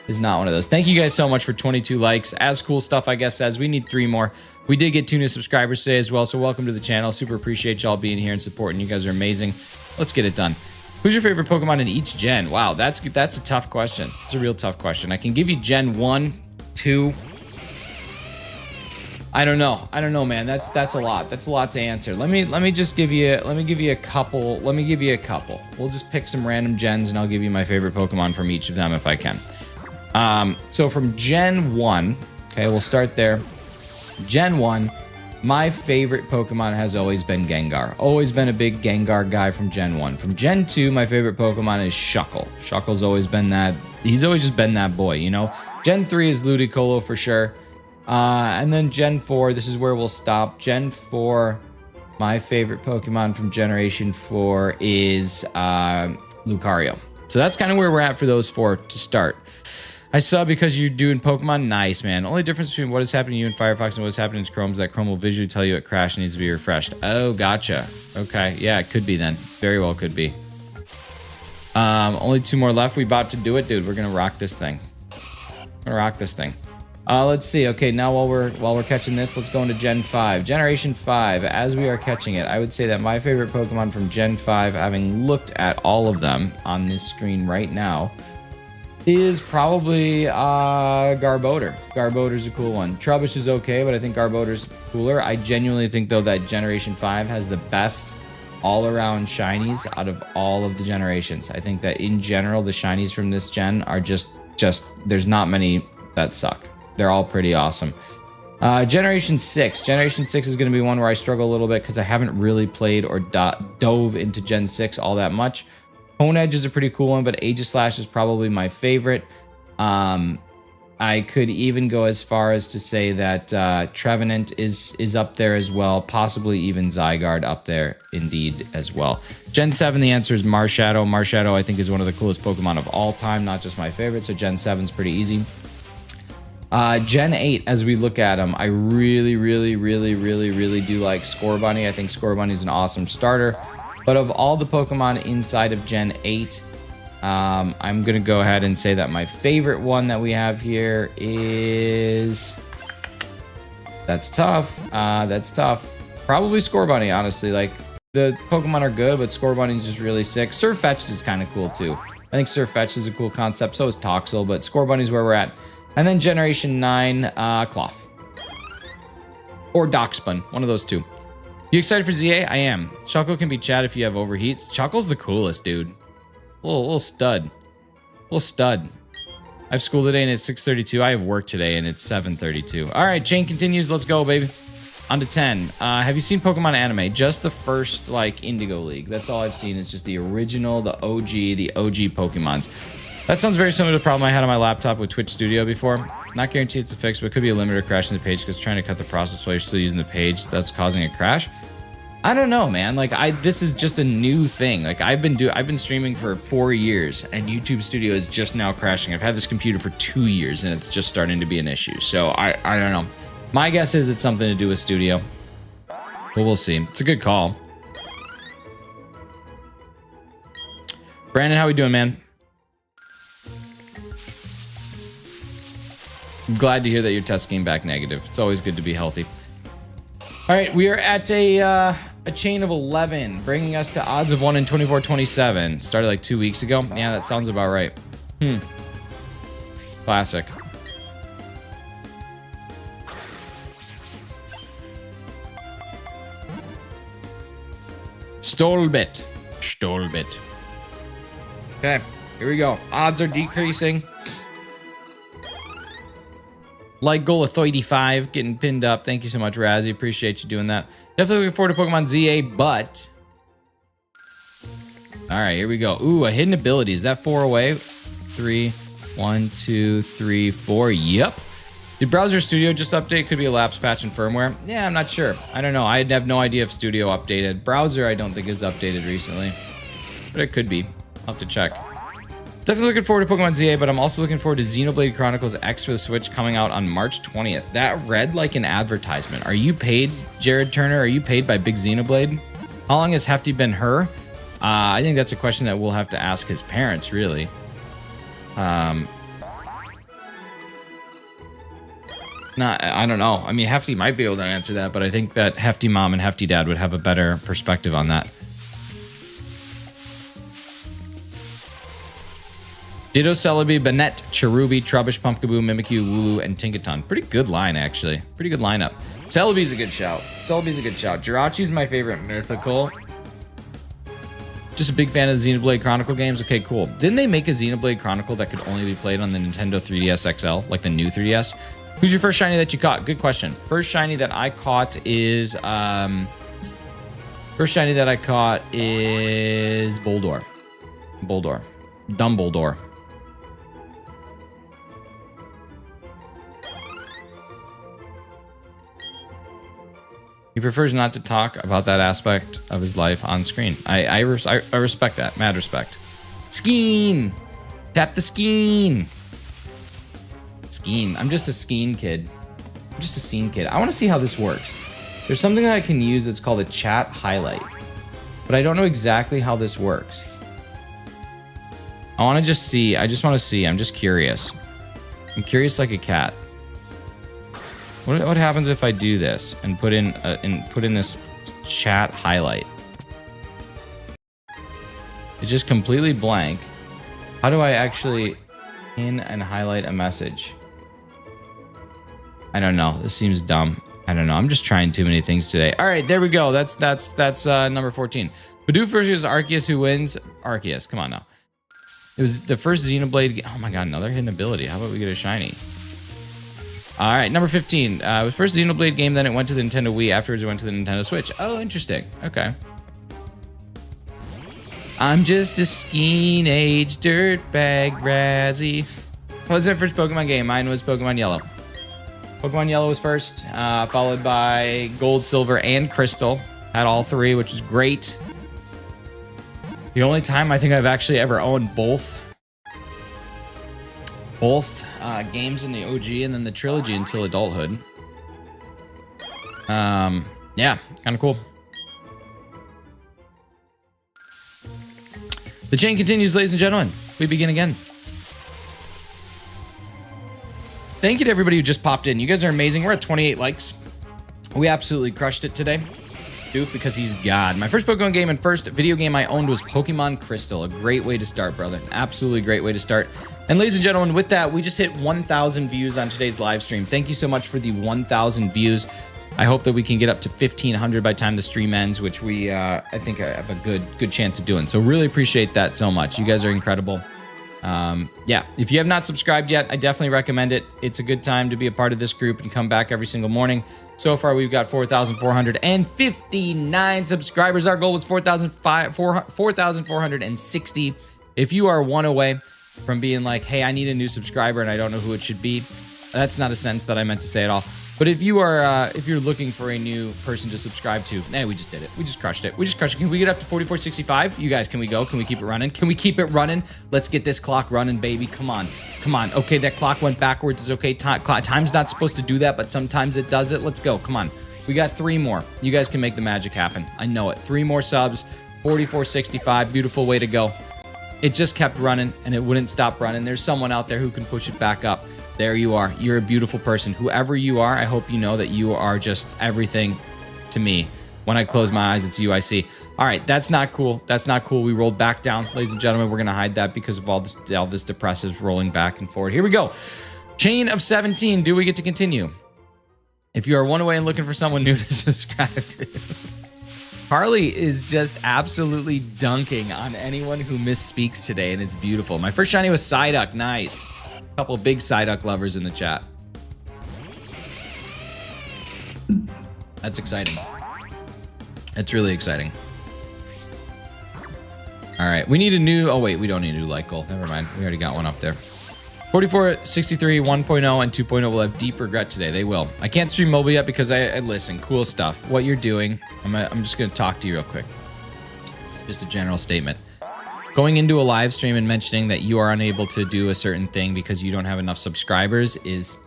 It is not one of those. Thank you guys so much for 22 likes. As cool stuff, I guess, says we need 3 more. We did get 2 new subscribers today as well, so welcome to the channel. Super appreciate y'all being here and supporting. You guys are amazing. Let's get it done. Who's your favorite Pokemon in each gen? Wow, that's a tough question. It's a real tough question. I can give you Gen 1, 2. I don't know, man. That's a lot. That's a lot to answer. Let me just give you a couple. We'll just pick some random gens and I'll give you my favorite Pokemon from each of them if I can. So from Gen 1, okay, we'll start there. Gen 1, my favorite Pokemon has always been Gengar. Always been a big Gengar guy from Gen 1. From Gen 2, my favorite Pokemon is Shuckle. Shuckle's always been that. He's always just been that boy, you know? Gen 3 is Ludicolo for sure. And then Gen 4, this is where we'll stop. Gen 4, my favorite Pokemon from Generation 4 is Lucario. So that's kind of where we're at for those 4 to start. I saw because you're doing Pokemon. Nice, man. Only difference between what is happening to you in Firefox and what is happening to Chrome is that Chrome will visually tell you it crashed and needs to be refreshed. Oh, gotcha. Okay, yeah, it could be then. Very well could be. Only 2 more left. We about to do it, dude. We're gonna rock this thing. Let's see. Okay, now while we're catching this, let's go into Gen 5. Generation 5, as we are catching it, I would say that my favorite Pokemon from Gen 5, having looked at all of them on this screen right now, is probably Garbodor. Garbodor's a cool one. Trubbish is okay, but I think Garbodor's cooler. I genuinely think, though, that Generation 5 has the best all-around shinies out of all of the generations. I think that, in general, the shinies from this gen are just there's not many that suck. They're all pretty awesome. Generation 6. Generation 6 is going to be one where I struggle a little bit because I haven't really played or dove into Gen 6 all that much. Cone Edge is a pretty cool one, but Aegislash is probably my favorite. I could even go as far as to say that Trevenant is up there as well. Possibly even Zygarde up there, indeed, as well. Gen 7, the answer is Marshadow. Marshadow, I think, is one of the coolest Pokemon of all time, not just my favorite, so Gen 7 is pretty easy. Gen 8, as we look at them, I really do like Scorbunny. I think Scorbunny is an awesome starter. But of all the Pokemon inside of Gen 8, I'm going to go ahead and say that my favorite one that we have here is... That's tough. Probably Scorbunny, honestly. Like, the Pokemon are good, but Scorbunny's just really sick. Sirfetch'd is kind of cool, too. I think Sirfetch'd is a cool concept. So is Toxel, but Scorbunny's where we're at. And then Generation 9, Cloth. Or Doxpun, one of those two. You excited for ZA? I am. Chuckle can be chat if you have overheats. Chuckle's the coolest, dude. Little stud. Little stud. I have school today and it's 6:32. I have work today and it's 7:32. All right, chain continues. Let's go, baby. On to 10. Have you seen Pokemon anime? Just the first, like, Indigo League. That's all I've seen is just the original, the OG Pokemons. That sounds very similar to the problem I had on my laptop with Twitch Studio before. Not guaranteed it's a fix, but it could be a limiter crashing the page because trying to cut the process while you're still using the page, that's causing a crash. I don't know, man. Like, this is just a new thing. Like, I've been streaming for 4 years, and YouTube Studio is just now crashing. I've had this computer for 2 years, and it's just starting to be an issue. So I don't know. My guess is it's something to do with Studio. But we'll see. It's a good call. Brandon, how we doing, man? I'm glad to hear that your test came back negative. It's always good to be healthy. All right, we are at a chain of 11, bringing us to odds of 1 in 24-27. Started like 2 weeks ago. Yeah, that sounds about right. Classic. Stolbit. Okay, here we go. Odds are decreasing. Like goal of 35 getting pinned up. Thank you so much, Razzie. Appreciate you doing that. Definitely looking forward to Pokemon ZA, but... All right, here we go. Ooh, a hidden ability. Is that 4 away? 3, 1, 2, 3, 4. Yep. Did Browser Studio just update? Could be a lapse patch in firmware. Yeah, I'm not sure. I don't know. I have no idea if Studio updated. Browser, I don't think is updated recently, but it could be. I'll have to check. Definitely looking forward to Pokemon ZA, but I'm also looking forward to Xenoblade Chronicles X for the Switch coming out on March 20th. That read like an advertisement. Are you paid, Jared Turner? Are you paid by Big Xenoblade? How long has Hefty been her? I think that's a question that we'll have to ask his parents, really. I don't know. I mean, Hefty might be able to answer that, but I think that Hefty Mom and Hefty Dad would have a better perspective on that. Ditto, Celebi, Banette, Cherubi, Trubbish, Pumpkaboo, Mimikyu, Wooloo, and Tinkaton. Pretty good line, actually. Pretty good lineup. Celebi's a good shout. Jirachi's my favorite mythical. Just a big fan of the Xenoblade Chronicle games. Okay, cool. Didn't they make a Xenoblade Chronicle that could only be played on the Nintendo 3DS XL, like the new 3DS? Who's your first shiny that you caught? Good question. First shiny that I caught is Boldore. Dumbledore. He prefers not to talk about that aspect of his life on screen. I respect that. Mad respect. Skeen! Tap the Skeen! Skeen. I'm just a Skeen kid. I want to see how this works. There's something that I can use that's called a chat highlight. But I don't know exactly how this works. I want to just see. I just want to see. I'm just curious. I'm curious like a cat. What happens if I do this and put in this chat highlight? It's just completely blank. How do I actually pin and highlight a message? I don't know. This seems dumb. I don't know. I'm just trying too many things today. All right, there we go. That's number 14. Bidoof versus Arceus. Who wins? Arceus. Come on now. It was the first Xenoblade. Oh my god, another hidden ability. How about we get a shiny? All right, number 15. It was first Xenoblade game, then it went to the Nintendo Wii. Afterwards, it went to the Nintendo Switch. Oh, interesting. Okay. I'm just a Skeen-age dirtbag, Razzie. What was my first Pokemon game? Mine was Pokemon Yellow. Pokemon Yellow was first, followed by Gold, Silver, and Crystal. Had all three, which was great. The only time I think I've actually ever owned both games in the OG and then the trilogy until adulthood. Yeah, kind of cool. The chain continues, ladies and gentlemen. We begin again. Thank you to everybody who just popped in. You guys are amazing. We're at 28 likes. We absolutely crushed it today. Doof, because he's God. My first Pokemon game and first video game I owned was Pokemon Crystal. A great way to start, brother. Absolutely great way to start. And ladies and gentlemen, with that, we just hit 1,000 views on today's live stream. Thank you so much for the 1,000 views. I hope that we can get up to 1,500 by the time the stream ends, which we, I think, have a good chance of doing. So really appreciate that so much. You guys are incredible. Yeah, if you have not subscribed yet, I definitely recommend it. It's a good time to be a part of this group and come back every single morning. So far, we've got 4,459 subscribers. Our goal was 4,460. If you are one away from being like, hey, I need a new subscriber and I don't know who it should be, that's not a sense that I meant to say at all. But if you are, if you're looking for a new person to subscribe to, we just did it. We just crushed it. We just crushed it. Can we get up to 4,465? You guys, can we go? Can we keep it running? Can we keep it running? Let's get this clock running, baby. Come on. Come on. Okay, that clock went backwards. It's okay. Time's not supposed to do that, but sometimes it does it. Let's go. Come on. We got 3 more. You guys can make the magic happen. I know it. 3 more subs. 4,465. Beautiful way to go. It just kept running, and it wouldn't stop running. There's someone out there who can push it back up. There you are. You're a beautiful person. Whoever you are, I hope you know that you are just everything to me. When I close my eyes, it's you I see. All right, that's not cool. That's not cool. We rolled back down. Ladies and gentlemen, we're going to hide that because of all this depressive rolling back and forward. Here we go. Chain of 17. Do we get to continue? If you are one away and looking for someone new to subscribe to. Harley is just absolutely dunking on anyone who misspeaks today, and it's beautiful. My first shiny was Psyduck. Nice. Couple big Psyduck lovers in the chat. That's exciting. That's really exciting. All right, we need a new... Oh, wait, we don't need a new light goal. Never mind. We already got one up there. 4463, 1.0, and 2.0 will have deep regret today. They will. I can't stream mobile yet because I listen. Cool stuff. What you're doing, I'm just going to talk to you real quick. It's just a general statement. Going into a live stream and mentioning that you are unable to do a certain thing because you don't have enough subscribers is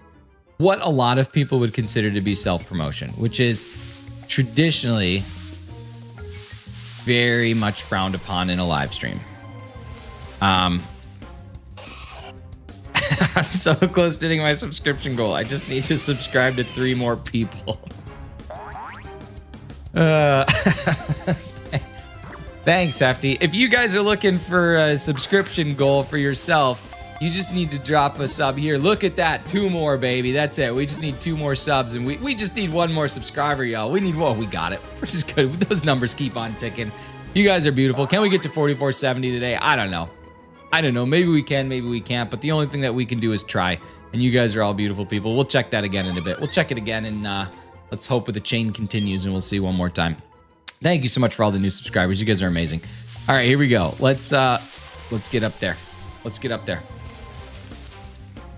what a lot of people would consider to be self-promotion, which is traditionally very much frowned upon in a live stream. I'm so close to hitting my subscription goal. I just need to subscribe to 3 more people. Thanks, Hefty. If you guys are looking for a subscription goal for yourself, you just need to drop a sub here. Look at that. 2 more, baby. That's it. We just need 2 more subs, and we just need 1 more subscriber, y'all. We need... Whoa, we got it. Which is good. Those numbers keep on ticking. You guys are beautiful. Can we get to 4,470 today? I don't know. Maybe we can, maybe we can't. But the only thing that we can do is try. And you guys are all beautiful people. We'll check that again in a bit. We'll check it again, and let's hope the chain continues, and we'll see one more time. Thank you so much for all the new subscribers. You guys are amazing. All right, here we go. Let's get up there. Let's get up there.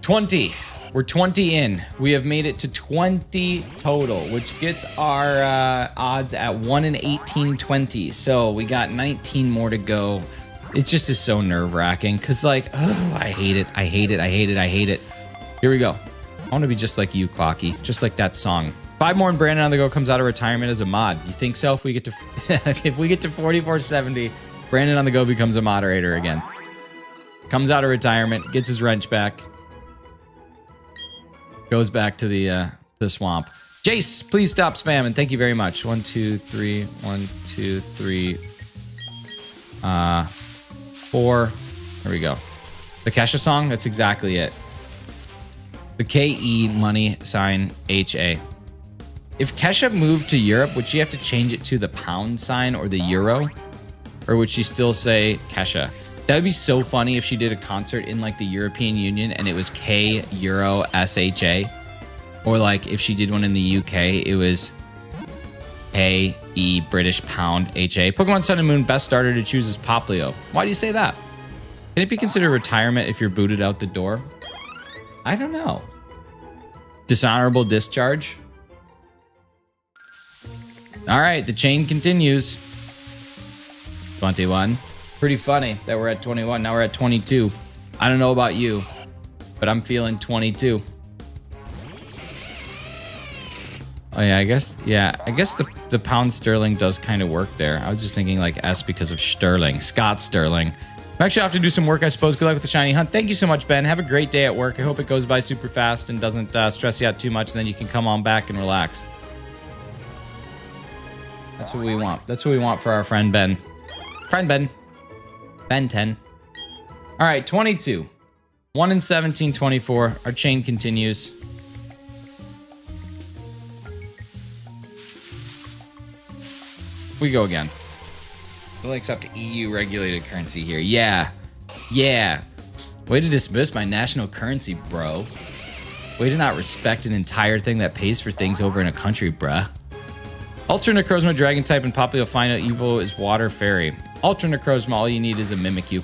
20. We're 20 in. We have made it to 20 total, which gets our odds at 1 in 1820. So we got 19 more to go. It just is so nerve-wracking because, like, oh, I hate it. I hate it. I hate it. I hate it. Here we go. I want to be just like you, Clocky. Just like that song. 5 more and Brandon on the Go comes out of retirement as a mod. You think so? If we get to if we get to 4,470, Brandon on the Go becomes a moderator again. Comes out of retirement, gets his wrench back, goes back to the swamp. Jace, please stop spamming. Thank you very much. 1, 2, 3. 1, 2, 3. 4. There we go. The Kesha song. That's exactly it. The KE money sign HA. If Kesha moved to Europe, would she have to change it to the pound sign or the euro? Or would she still say Kesha? That would be so funny if she did a concert in like the European Union and it was K Euro SHA. Or like if she did one in the UK, it was K E British Pound HA. Pokemon Sun and Moon best starter to choose is Poplio. Why do you say that? Can it be considered retirement if you're booted out the door? I don't know. Dishonorable discharge? All right, the chain continues. 21. Pretty funny that we're at 21. Now we're at 22. I don't know about you, but I'm feeling 22. Oh yeah, I guess the pound sterling does kind of work there. I was just thinking like S because of Sterling, Scott Sterling. I'm actually off to do some work, I suppose. Good luck with the shiny hunt. Thank you so much, Ben. Have a great day at work. I hope it goes by super fast and doesn't stress you out too much, and then you can come on back and relax. That's what we want. That's what we want for our friend Ben. Friend Ben. Ben 10. All right, 22. 1 in 17, 24. Our chain continues. We go again. We'll accept EU regulated currency here. Yeah. Yeah. Way to dismiss my national currency, bro. Way to not respect an entire thing that pays for things over in a country, bruh. Ultra Necrozma Dragon type and Poppy will find out evil is Water Fairy. Ultra Necrozma, all you need is a Mimikyu.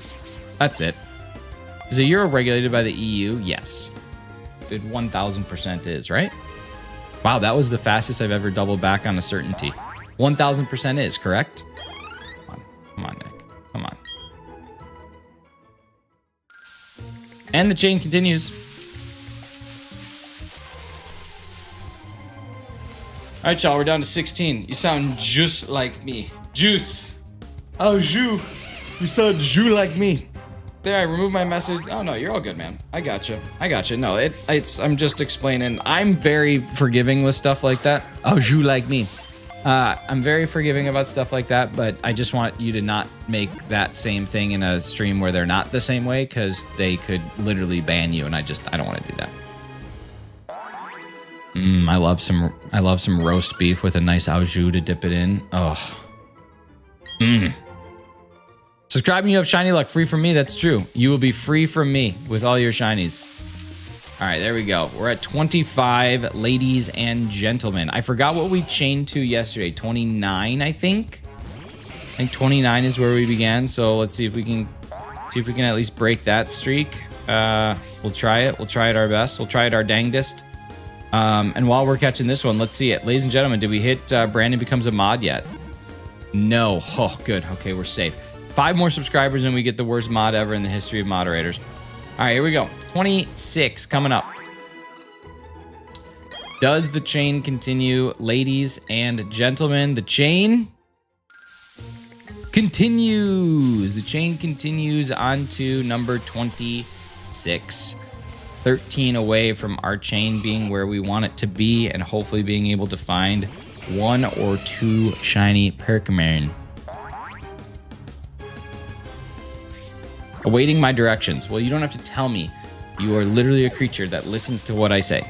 That's it. Is the Euro regulated by the EU? Yes. It 1000% is, right? Wow, that was the fastest I've ever doubled back on a certainty. 1000% is, correct? Come on, Nick. Come on. And the chain continues. All right, y'all, we're down to 16. You sound just like me. Juice. Oh, Ju. You sound Ju like me. There, I removed my message. Oh, no, you're all good, man. I gotcha. No, I'm just explaining. I'm very forgiving with stuff like that. Oh, Ju like me. I'm very forgiving about stuff like that, but I just want you to not make that same thing in a stream where they're not the same way, because they could literally ban you, and I don't want to do that. I love some roast beef with a nice au jus to dip it in. Oh. Subscribe and you have shiny luck. Free from me, that's true. You will be free from me with all your shinies. All right, there we go. We're at 25, ladies and gentlemen. I forgot what we chained to yesterday. 29, I think. I think 29 is where we began. So let's see if we can at least break that streak. We'll try it. We'll try it our best. We'll try it our dangdest. And while we're catching this one, let's see it. Ladies and gentlemen, did we hit Brandon becomes a mod yet? No. Oh, good. Okay, we're safe. 5 more subscribers and we get the worst mod ever in the history of moderators. All right, here we go. 26 coming up. Does the chain continue? Ladies and gentlemen, the chain continues. The chain continues on to number 26. 13 away from our chain being where we want it to be and hopefully being able to find 1 or 2 shiny Pokémon. Awaiting my directions. Well, you don't have to tell me. You are literally a creature that listens to what I say.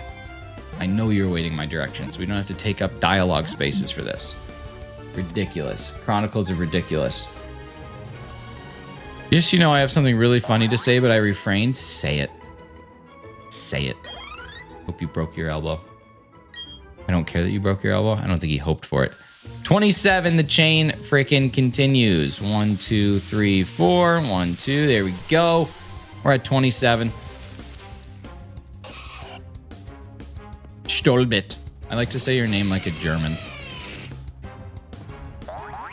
I know you're awaiting my directions. We don't have to take up dialogue spaces for this. Ridiculous. Chronicles of Ridiculous. Yes, you know I have something really funny to say, but I refrained. Say it. Say it. Hope you broke your elbow. I don't care that you broke your elbow. I don't think he hoped for it. 27, the chain frickin' continues. 1, 2, 3, 4. 1, 2. There we go. We're at 27. Stolbit. I like to say your name like a German.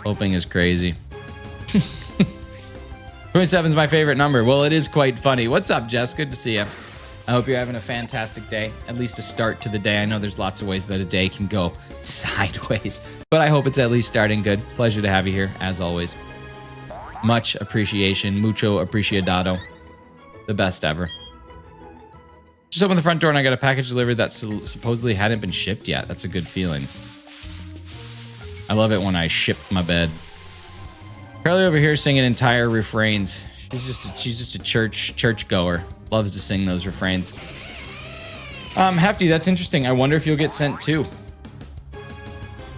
Hoping is crazy. 27 is my favorite number. Well, it is quite funny. What's up, Jess? Good to see you. I hope you're having a fantastic day, at least a start to the day. I know there's lots of ways that a day can go sideways, but I hope it's at least starting good. Pleasure to have you here, as always. Much appreciation. Mucho apreciado. The best ever. Just opened the front door and I got a package delivered that supposedly hadn't been shipped yet. That's a good feeling. I love it when I ship my bed. Carly over here singing entire refrains. She's just a church goer. Loves to sing those refrains. Hefty, that's interesting. I wonder if you'll get sent too.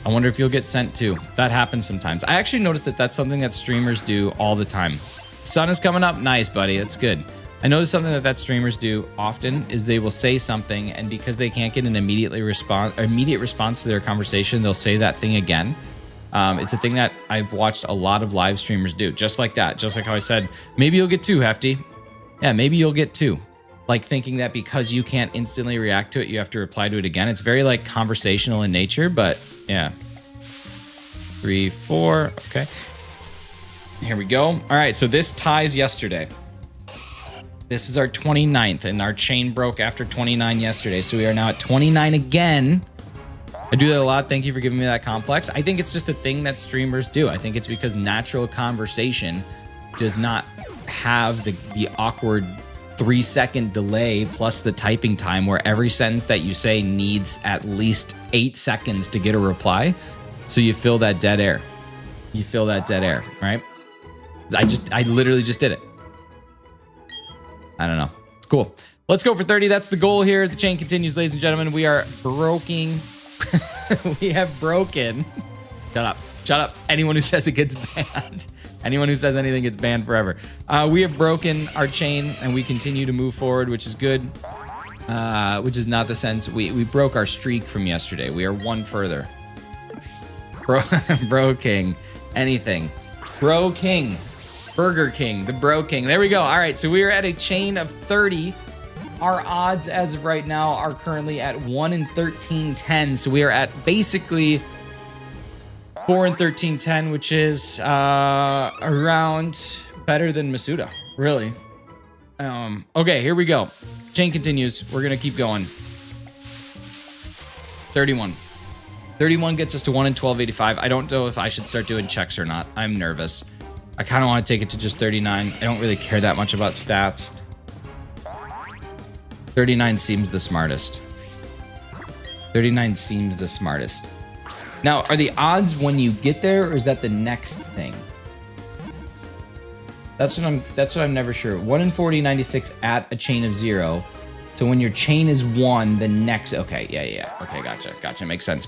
That happens sometimes. I actually noticed that that's something that streamers do all the time. Sun is coming up. Nice, buddy. That's good. I noticed something that streamers do often is they will say something, and because they can't get an immediate response to their conversation, they'll say that thing again. It's a thing that I've watched a lot of live streamers do, just like that. Just like how I said, maybe you'll get 2, Hefty. Yeah, maybe you'll get 2. Like thinking that because you can't instantly react to it, you have to reply to it again. It's very like conversational in nature, but yeah. 3, 4, okay. Here we go. All right, so this ties yesterday. This is our 29th, and our chain broke after 29 yesterday, so we are now at 29 again. I do that a lot. Thank you for giving me that complex. I think it's just a thing that streamers do. I think it's because natural conversation does not have the awkward 3-second delay plus the typing time where every sentence that you say needs at least 8 seconds to get a reply. So you fill that dead air. Right? I literally just did it. I don't know. It's cool. Let's go for 30. That's the goal here. The chain continues, ladies and gentlemen. We are broken. We have broken. Shut up. Anyone who says it gets banned. Anyone who says anything gets banned forever. We have broken our chain and we continue to move forward, which is good. Which is not the sense. We broke our streak from yesterday. We are one further. Bro King. Anything. Bro King. Burger King. The Bro King. There we go. All right, so we are at a chain of 30. Our odds as of right now are currently at 1 in 1310. So we are at basically 4 in 1310, which is around better than Masuda, really. Okay, here we go. Chain continues. We're gonna keep going. 31. 31 gets us to 1 in 1285. I don't know if I should start doing checks or not. I'm nervous. I kind of want to take it to just 39. I don't really care that much about stats. 39 seems the smartest. 39 seems the smartest. Now, are the odds when you get there, or is that the next thing? That's what I'm never sure. 1 in 40, 96 at a chain of 0. So when your chain is 1, the next. Okay, yeah. Okay, gotcha. Makes sense.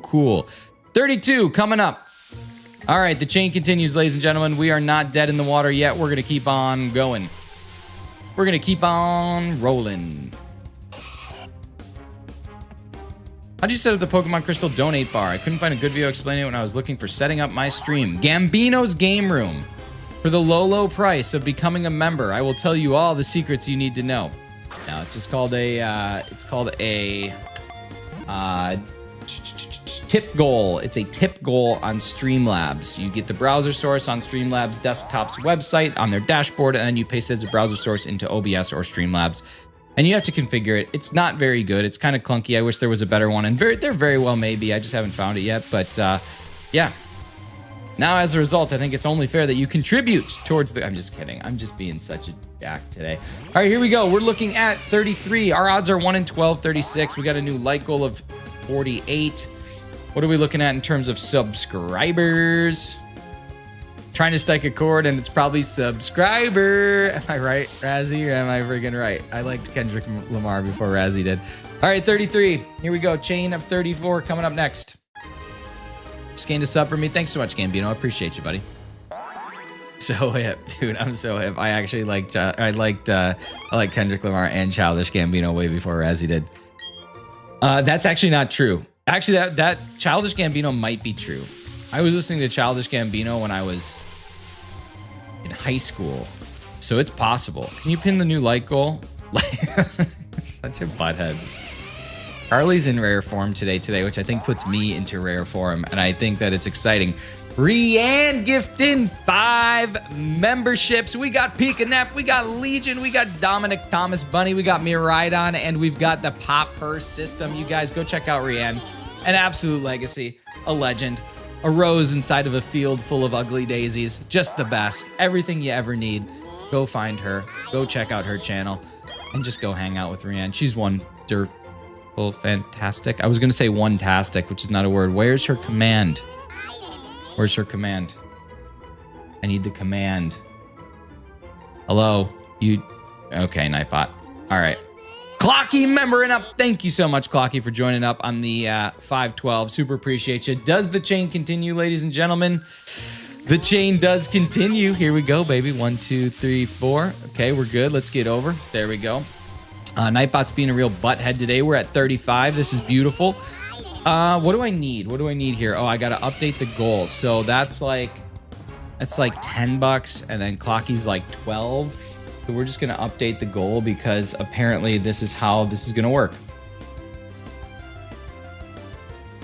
Cool. 32 coming up. All right, the chain continues, ladies and gentlemen. We are not dead in the water yet. We're gonna keep on going. We're gonna keep on rolling. How do you set up the Pokemon Crystal donate bar? I couldn't find a good video explaining it when I was looking for setting up my stream. Gambino's Game Room. For the low price of becoming a member, I will tell you all the secrets you need to know. Now, it's just called a, tip goal. It's a tip goal on Streamlabs. You get the browser source on Streamlabs Desktop's website on their dashboard, and then you paste it as a browser source into OBS or Streamlabs. And you have to configure it. It's not very good. It's kind of clunky. I wish there was a better one. And there very well may be. I just haven't found it yet. But yeah. Now, as a result, I think it's only fair that you contribute towards the... I'm just kidding. I'm just being such a jack today. All right, here we go. We're looking at 33. Our odds are 1 in 1236. We got a new like goal of 48. What are we looking at in terms of subscribers? Trying to strike a chord, and it's probably subscriber. Am I right, Razzie, or am I friggin' right? I liked Kendrick Lamar before Razzie did. All right, 33. Here we go. Chain of 34 coming up next. Just gained a sub for me. Thanks so much, Gambino. I appreciate you, buddy. So hip, dude. I'm so hip. I actually liked I liked Kendrick Lamar and Childish Gambino way before Razzie did. That's actually not true. Actually, that Childish Gambino might be true. I was listening to Childish Gambino when I was in high school, so it's possible. Can you pin the new like goal? Such a butthead. Carly's in rare form today, which I think puts me into rare form, and I think that it's exciting. Rianne gifting 5 memberships. We got Pika Neff, we got Legion, we got Dominic Thomas Bunny, we got Miraidon, and we've got the Pop Purse system. You guys go check out Rianne. An absolute legacy, a legend, a rose inside of a field full of ugly daisies. Just the best. Everything you ever need. Go find her. Go check out her channel. And just go hang out with Rianne. She's wonderful, fantastic. I was going to say one-tastic, which is not a word. Where's her command? Where's her command? I need the command. Hello? You... Okay, Nightbot. All right. Clocky membering up. Thank you so much, Clocky, for joining up on the 512. Super appreciate you. Does the chain continue, ladies and gentlemen? The chain does continue. Here we go, baby. 1, 2, 3, 4. Okay, we're good. Let's get over. There we go. Nightbot's being a real butthead today. We're at 35. This is beautiful. What do I need? What do I need here? Oh, I got to update the goals. So that's like $10, and then Clocky's like 12. So we're just going to update the goal because apparently this is how this is going to work.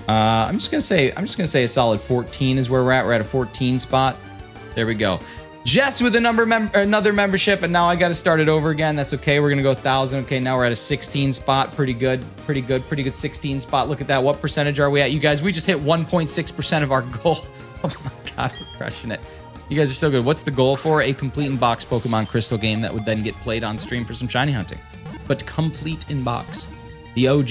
I'm just going to say a solid 14 is where we're at. We're at a 14 spot. There we go. Jess with another membership, and now I got to start it over again. That's okay. We're going to go 1,000. Okay, now we're at a 16 spot. Pretty good 16 spot. Look at that. What percentage are we at? You guys, we just hit 1.6% of our goal. Oh my God, we're crushing it. You guys are so good. What's the goal for? A complete in box Pokemon Crystal game that would then get played on stream for some shiny hunting. But complete in box. The OG.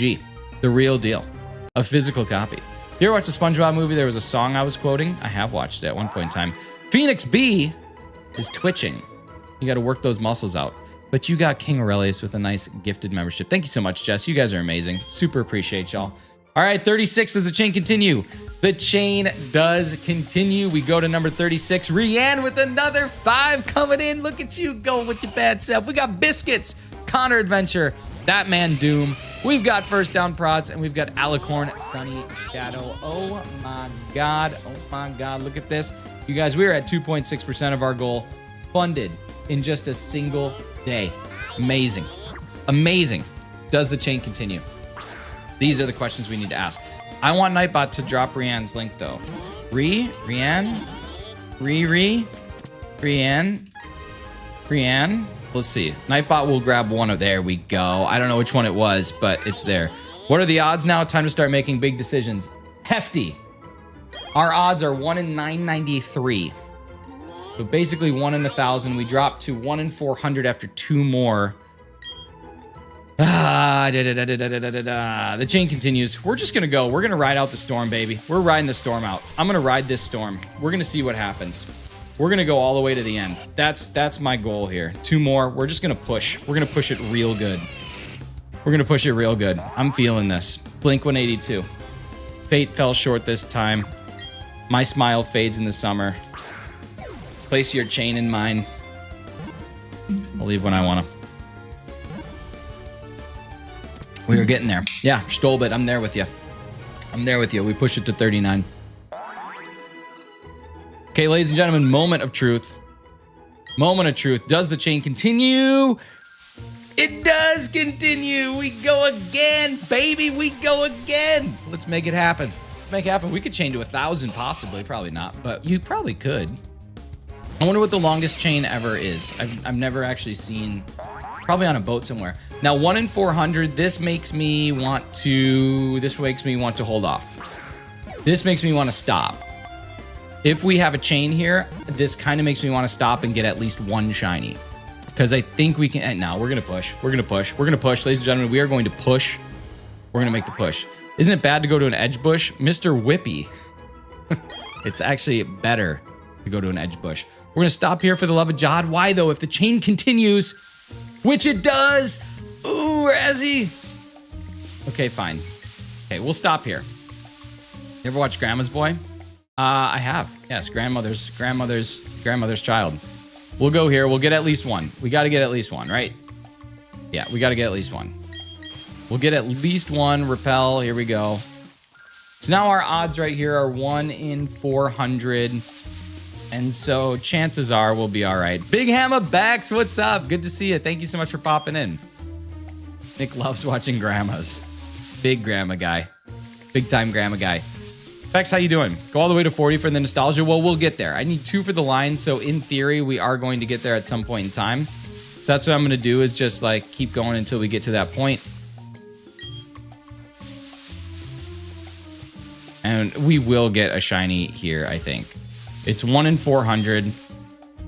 The real deal. A physical copy. You ever watched the SpongeBob movie? There was a song I was quoting. I have watched it at one point in time. Phoenix B is twitching. You got to work those muscles out. But you got King Aurelius with a nice gifted membership. Thank you so much, Jess. You guys are amazing. Super appreciate y'all. All right, 36. Does the chain continue? The chain does continue. We go to number 36. Rianne with another 5 coming in. Look at you going with your bad self. We got Biscuits, Connor Adventure, That Man Doom. We've got First Down Prods, and we've got Alicorn, Sunny Shadow. Oh my God. Oh my God. Look at this. You guys, we are at 2.6% of our goal funded in just a single day. Amazing. Amazing. Does the chain continue? These are the questions we need to ask. I want Nightbot to drop Rianne's link, though. Rianne? Rianne? Let's see. Nightbot will grab one of... There we go. I don't know which one it was, but it's there. What are the odds now? Time to start making big decisions. Hefty. Our odds are 1 in 993. So basically 1 in 1,000. We dropped to 1 in 400 after 2 more. The chain continues. We're just gonna go. We're gonna ride out the storm, baby. We're riding the storm out. I'm gonna ride this storm. We're gonna see what happens. We're gonna go all the way to the end. That's my goal here. 2 more. We're just gonna push. We're gonna push it real good. We're gonna push it real good. I'm feeling this. Blink 182. Fate fell short this time. My smile fades in the summer. Place your chain in mine. I'll leave when I wanna. We are getting there. Yeah, Stolbit, I'm there with you. I'm there with you. We push it to 39. Okay, ladies and gentlemen, moment of truth. Moment of truth. Does the chain continue? It does continue. We go again, baby. We go again. Let's make it happen. Let's make it happen. We could chain to 1,000 possibly. Probably not, but you probably could. I wonder what the longest chain ever is. I've never actually seen... Probably on a boat somewhere. Now, 1 in 400, this makes me want to hold off. This makes me want to stop. If we have a chain here, this kind of makes me want to stop and get at least 1 shiny. Because I think we can, no, we're going to push. We're going to push. We're going to push. Ladies and gentlemen, we are going to push. We're going to make the push. Isn't it bad to go to an edge bush? Mr. Whippy. It's actually better to go to an edge bush. We're going to stop here for the love of Jod. Why, though? If the chain continues... Which it does. Ooh, Razzie. Okay, fine. Okay, we'll stop here. You ever watch Grandma's Boy? I have. Yes, grandmother's child. We'll go here. We'll get at least 1. We got to get at least 1, right? Yeah, we got to get at least 1. We'll get at least 1. Repel. Here we go. So now our odds right here are 1 in 400. And so chances are we'll be all right. Big Hammer Backs, what's up? Good to see you. Thank you so much for popping in. Nick loves watching grandmas. Big grandma guy. Big time grandma guy. Bex, how you doing? Go all the way to 40 for the nostalgia. Well, we'll get there. I need 2 for the line. So in theory, we are going to get there at some point in time. So that's what I'm going to do is just like keep going until we get to that point. And we will get a shiny here, I think. It's 1 in 400.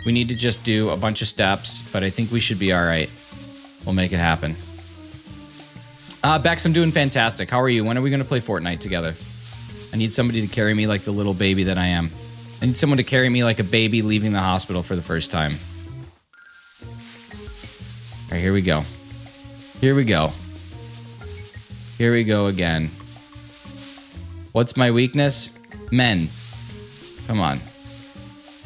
We need to just do a bunch of steps, but I think we should be all right. We'll make it happen. Bex, I'm doing fantastic. How are you? When are we going to play Fortnite together? I need somebody to carry me like the little baby that I am. I need someone to carry me like a baby leaving the hospital for the first time. All right, here we go. Here we go. Here we go again. What's my weakness? Men. Come on.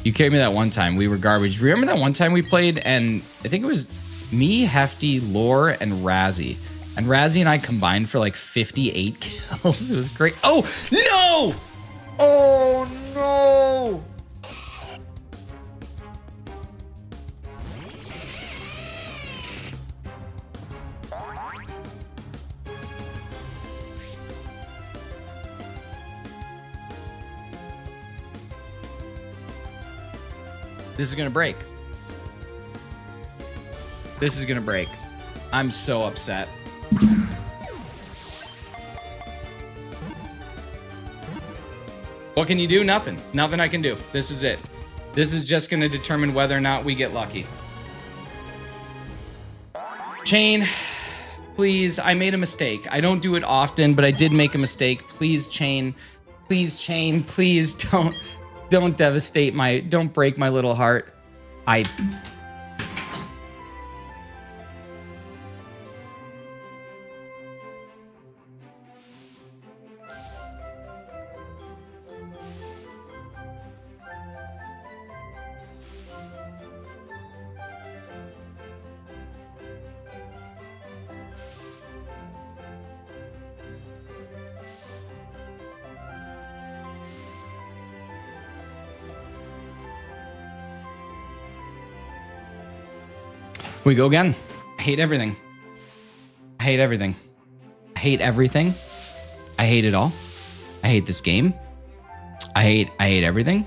You carried me that one time. We were garbage. Remember that one time we played and I think it was me, Hefty, Lore, and Razzie. And Razzie and I combined for like 58 kills. It was great. Oh, no! Oh, no! This is gonna break. This is gonna break. I'm so upset. What can you do? Nothing. Nothing I can do. This is it. This is just gonna determine whether or not we get lucky. Chain, please. I made a mistake. I don't do it often, but I did make a mistake. Please, chain. Please, chain. Please don't devastate don't break my little heart. We go again. I hate everything. I hate everything. I hate everything. I hate it all. I hate this game. I hate everything.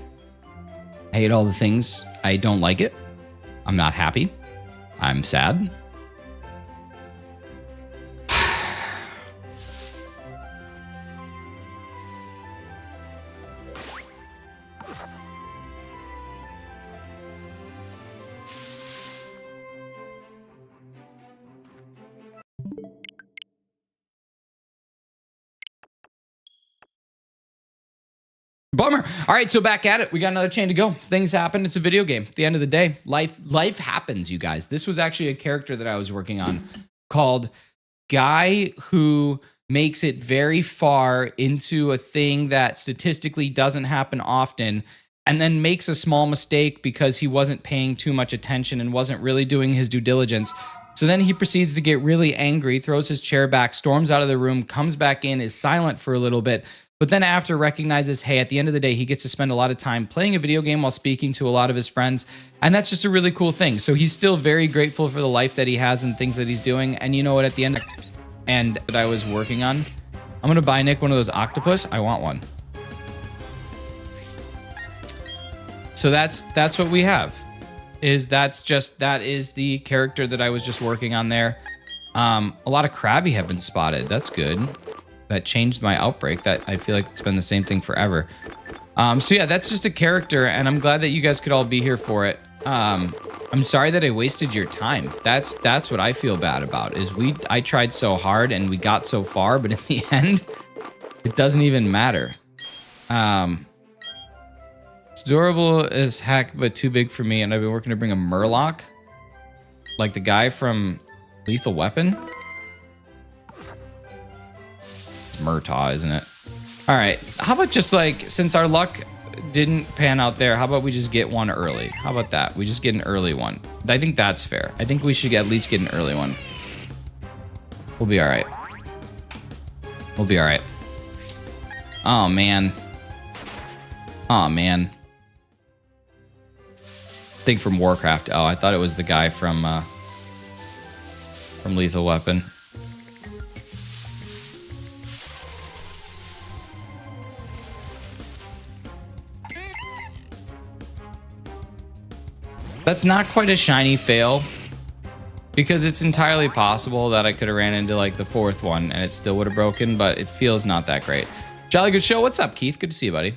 I hate all the things. I don't like it. I'm not happy. I'm sad. Bummer. All right, so back at it. We got another chain to go. Things happen. It's a video game. At the end of the day, life happens, you guys. This was actually a character that I was working on called Guy Who Makes It Very Far into a thing that statistically doesn't happen often, and then makes a small mistake because he wasn't paying too much attention and wasn't really doing his due diligence. So then he proceeds to get really angry, throws his chair back, storms out of the room, comes back in, is silent for a little bit, but then after recognizes, hey, at the end of the day, he gets to spend a lot of time playing a video game while speaking to a lot of his friends. And that's just a really cool thing. So he's still very grateful for the life that he has and things that he's doing. And you know what, at the end, and that I was working on, I'm going to buy Nick one of those octopus. I want one. So that's what we have. That is the character that I was just working on there. A lot of Krabby have been spotted. That's good. That changed my outbreak. That I feel like it's been the same thing forever. So yeah, that's just a character, and I'm glad that you guys could all be here for it. I'm sorry that I wasted your time. That's what I feel bad about. I tried so hard and we got so far, but in the end, it doesn't even matter. It's adorable as heck, but too big for me. And I've been working to bring a Murloc, like the guy from Lethal Weapon. Murtaugh, isn't it? All right, how about just like, since our luck didn't pan out there, how about we just get one early? How about that? We just get an early one. I think that's fair. I think we should at least get an early one. We'll be all right. We'll be all right. Oh man. Oh man. Thing from Warcraft. Oh, I thought it was the guy from Lethal Weapon. That's not quite a shiny fail, because it's entirely possible that I could have ran into like the fourth one and it still would have broken, but it feels not that great. Jolly good show. What's up, Keith? Good to see you, buddy.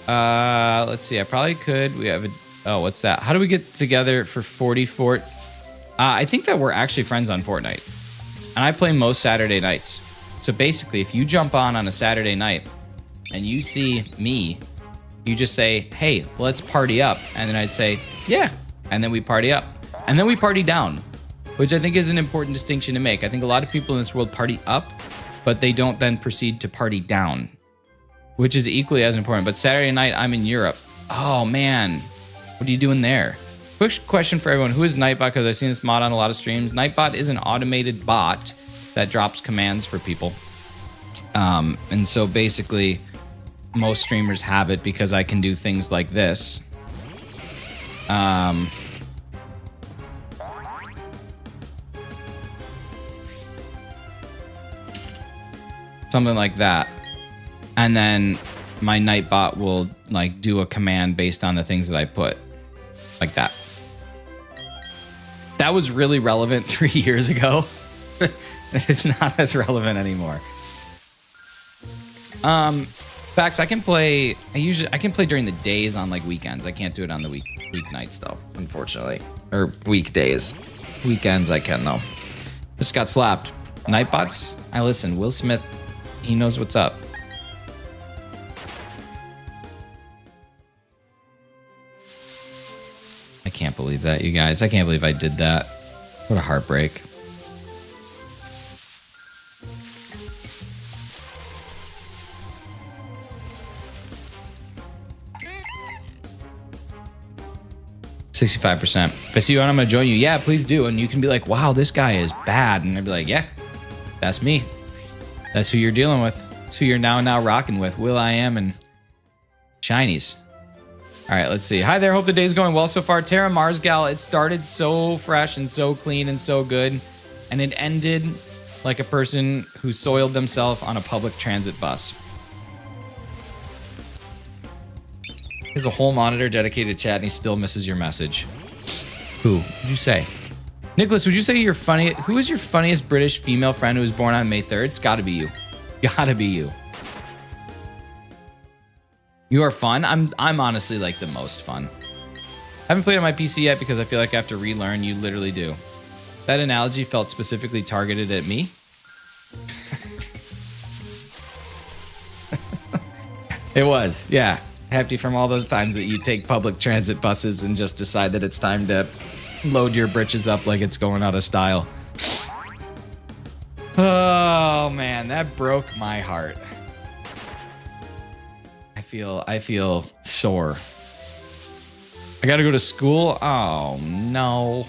Let's see. I probably could. We have a... Oh, what's that? How do we get together for 44? I think that we're actually friends on Fortnite, and I play most Saturday nights. So basically, if you jump on a Saturday night and you see me, you just say, hey, let's party up. And then I'd say, yeah. And then we party up. And then we party down, which I think is an important distinction to make. I think a lot of people in this world party up, but they don't then proceed to party down, which is equally as important. But Saturday night, I'm in Europe. Oh, man. What are you doing there? Quick question for everyone. Who is Nightbot? Because I've seen this mod on a lot of streams. Nightbot is an automated bot that drops commands for people. And so basically... most streamers have it because I can do things like this. Something like that. And then my Nightbot will like do a command based on the things that I put. Like that. That was really relevant 3 years ago. It's not as relevant anymore. Facts, I can play during the days on like weekends. I can't do it on the weeknights though, unfortunately. Or weekdays. Weekends I can though. Just got slapped. Nightbots, I listen. Will Smith, he knows what's up. I can't believe that, you guys. I can't believe I did that. What a heartbreak. %65%. If I see you on, I'm gonna join you. Yeah, please do. And you can be like, wow, this guy is bad. And I'd be like, yeah, that's me. That's who you're dealing with. That's who you're now rocking with. Will I Am and Shinies. All right, let's see. Hi there. Hope the day's going well so far. Terra Mars Gal, it started so fresh and so clean and so good, and it ended like a person who soiled themselves on a public transit bus. There's a whole monitor dedicated to chat, and he still misses your message. Who? What'd you say? Nicholas, would you say you're funny? Who is your funniest British female friend who was born on May 3rd? It's gotta be you. Gotta be you. You are fun. I'm honestly like the most fun. I haven't played on my PC yet because I feel like I have to relearn. You literally do. That analogy felt specifically targeted at me. It was, yeah. Hefty from all those times that you take public transit buses and just decide that it's time to load your britches up like it's going out of style. Oh man, that broke my heart. I feel sore. I gotta go to school. Oh no.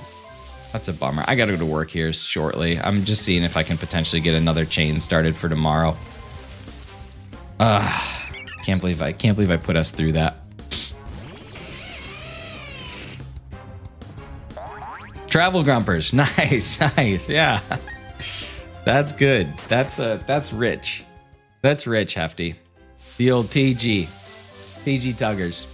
That's a bummer. I gotta go to work here shortly. I'm just seeing if I can potentially get another chain started for tomorrow. Can't believe I put us through that. Travel grumpers. Nice. Yeah. That's good. That's rich. That's rich, Hefty. The old TG Tuggers.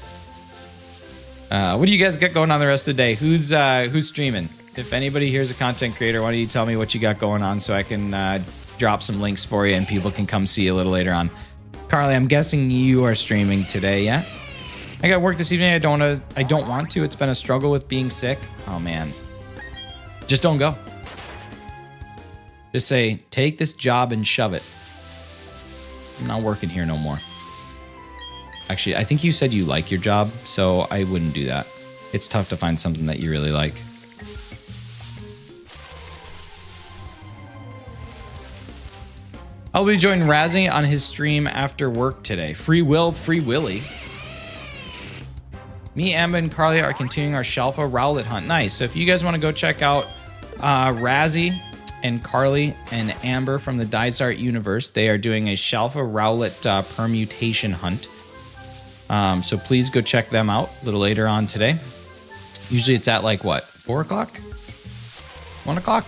What do you guys got going on the rest of the day? Who's streaming? If anybody here's a content creator, why don't you tell me what you got going on so I can drop some links for you and people can come see you a little later on. Carly, I'm guessing you are streaming today, yeah? I got work this evening. I don't want to. It's been a struggle with being sick. Oh man. Just don't go. Just say, take this job and shove it. I'm not working here no more. Actually, I think you said you like your job, so I wouldn't do that. It's tough to find something that you really like. I'll be joining Razzie on his stream after work today. Free Willy. Me, Amber, and Carly are continuing our Shalfa Rowlet hunt. Nice. So if you guys want to go check out Razzie and Carly and Amber from the Dysart universe, they are doing a Shalfa Rowlet permutation hunt. So please go check them out a little later on today. Usually it's at like what, 4 o'clock? 1 o'clock?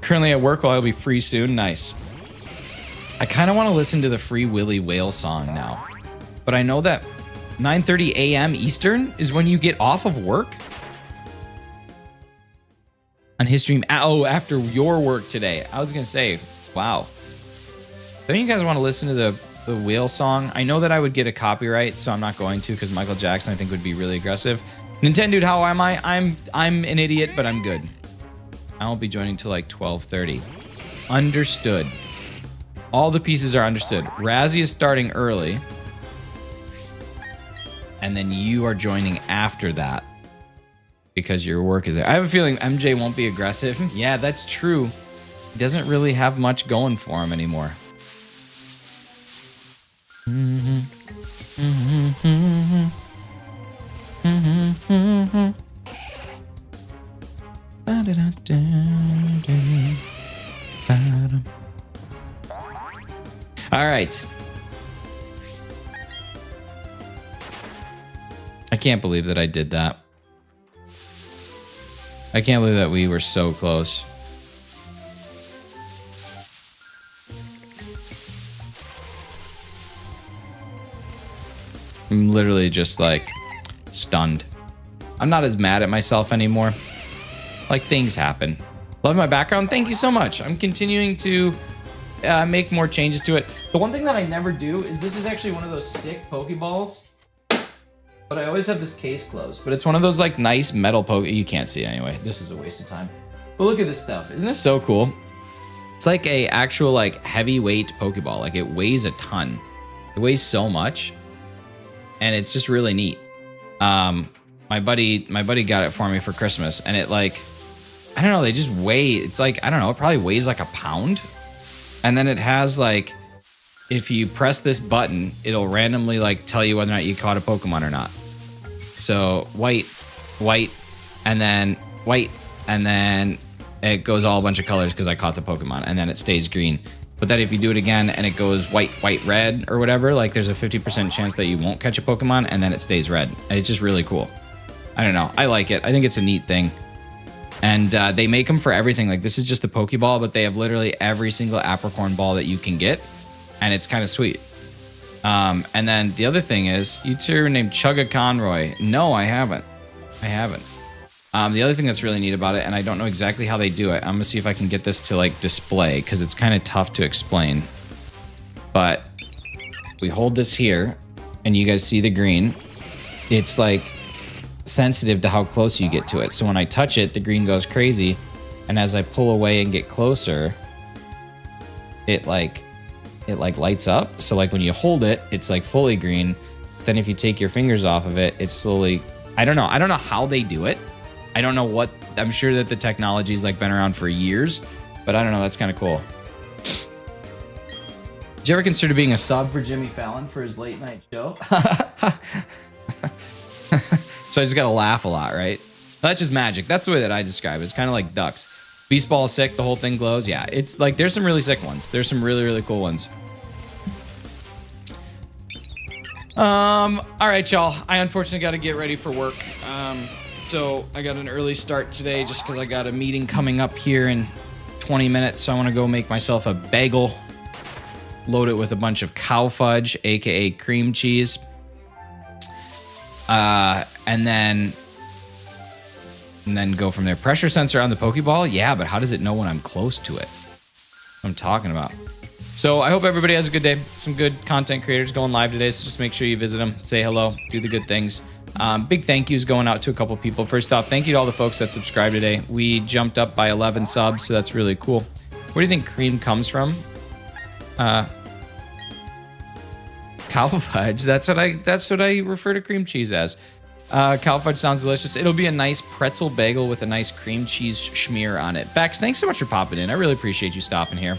Currently at work, I'll be free soon. Nice. I kind of want to listen to the Free Willy Whale song now, but I know that 9:30 a.m. Eastern is when you get off of work on his stream. Oh, after your work today. I was gonna say, wow. Don't you guys want to listen to the whale song? I know that I would get a copyright, so I'm not going to because Michael Jackson I think would be really aggressive. Nintendo, how am I? I'm an idiot, but I'm good. I won't be joining till like 12:30. Understood. All the pieces are understood. Razzie is starting early. And then you are joining after that because your work is there. I have a feeling MJ won't be aggressive. Yeah, that's true. He doesn't really have much going for him anymore. All right. I can't believe that I did that. I can't believe that we were so close. I'm literally just like stunned. I'm not as mad at myself anymore. Like things happen. Love my background. Thank you so much. I'm continuing to make more changes to it. The one thing that I never do is this is actually one of those sick Pokeballs, but I always have this case closed. But it's one of those like nice metal You can't see it anyway. This is a waste of time. But look at this stuff. Isn't this so cool? It's like a actual like heavyweight Pokeball. Like it weighs a ton. It weighs so much, and it's just really neat. My buddy got it for me for Christmas, and it like, I don't know, they just weigh, it's like, I don't know, it probably weighs like a pound. And then it has like, if you press this button, it'll randomly like tell you whether or not you caught a Pokemon or not. So white, and then white, and then it goes all a bunch of colors because I caught the Pokemon, and then it stays green. but that if you do it again and it goes white, white, red or whatever, like there's a 50% chance that you won't catch a Pokemon and then it stays red. And it's just really cool. I don't know. I like it. I think it's a neat thing. And they make them for everything. Like this is just the Pokeball, but they have literally every single Apricorn ball that you can get. And it's kind of sweet. And then the other thing is, you two are named Chugga Conroy. No, I haven't. I haven't. The other thing that's really neat about it, and I don't know exactly how they do it. I'm gonna see if I can get this to like display because it's kind of tough to explain. But we hold this here, and you guys see the green. It's like sensitive to how close you get to it. So when I touch it, the green goes crazy, and as I pull away and get closer, it lights up. So like when you hold it, it's like fully green. Then if you take your fingers off of it, it's slowly. I don't know how they do it. I don't know what. I'm sure that the technology's like been around for years, but I don't know. That's kind of cool. Did you ever consider being a sub for Jimmy Fallon for his late night show? So I just gotta laugh a lot, right? That's just magic. That's the way that I describe it. It's kind of like ducks. Beast Ball is sick. The whole thing glows. Yeah, it's like there's some really sick ones. There's some really, really cool ones. All right, y'all. I unfortunately got to get ready for work. So I got an early start today just because I got a meeting coming up here in 20 minutes. So I want to go make myself a bagel, load it with a bunch of cow fudge, aka cream cheese, and then go from there. Pressure sensor on the Pokeball, yeah, but how does it know when I'm close to it? I'm talking about. So I hope everybody has a good day. Some good content creators going live today, so just make sure you visit them, say hello, do the good things. Big thank yous going out to a couple people. First off, thank you to all the folks that subscribed today. We jumped up by 11 subs, so that's really cool. Where do you think cream comes from? Cow fudge. That's what I refer to cream cheese as. Cow fudge sounds delicious. It'll be a nice pretzel bagel with a nice cream cheese schmear on it. Bex, thanks so much for popping in. I really appreciate you stopping here.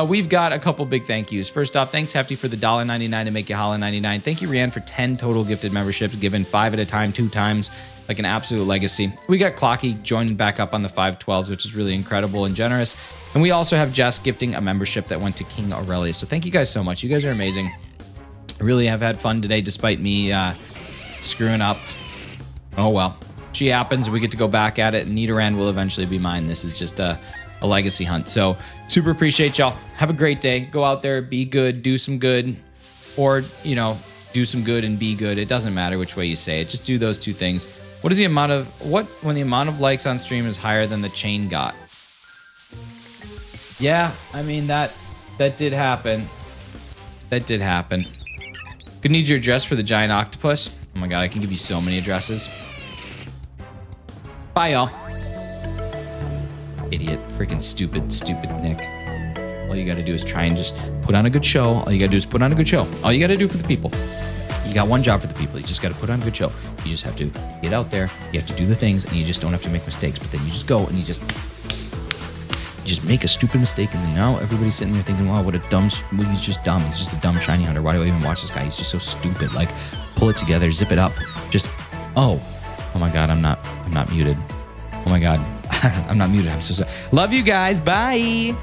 We've got a couple big thank yous. First off, thanks Hefty for the $1.99 to make you holla 99. Thank you, Rianne, for 10 total gifted memberships, given 5 at a time, 2 times, like an absolute legacy. We got Clocky joining back up on the 512s, which is really incredible and generous. And we also have Jess gifting a membership that went to King Aurelius. So thank you guys so much. You guys are amazing. I really have had fun today, despite me screwing up. Oh well, she happens. We get to go back at it, and NIDORAN will eventually be mine. This is just a legacy hunt. So super appreciate y'all. Have a great day. Go out there, be good, do some good, or do some good and be good. It doesn't matter which way you say it. Just do those two things. What is the amount of when the amount of likes on stream is higher than the chain got? Yeah, I mean that did happen. That did happen. Could need your address for the giant octopus. Oh my god, I can give you so many addresses. Bye, y'all. Idiot. Freaking stupid Nick. All you gotta do is try and just put on a good show. All you gotta do is put on a good show. All you gotta do for the people. You got one job for the people. You just gotta put on a good show. You just have to get out there. You have to do the things, and you just don't have to make mistakes. But then you just go and you just make a stupid mistake, and then now everybody's sitting there thinking, wow, what a dumb, well, he's just dumb. He's just a dumb shiny hunter. Why do I even watch this guy? He's just so stupid. Like, pull it together, zip it up. Just, oh my God, I'm not muted. Oh my God, I'm not muted. I'm so sorry. Love you guys. Bye.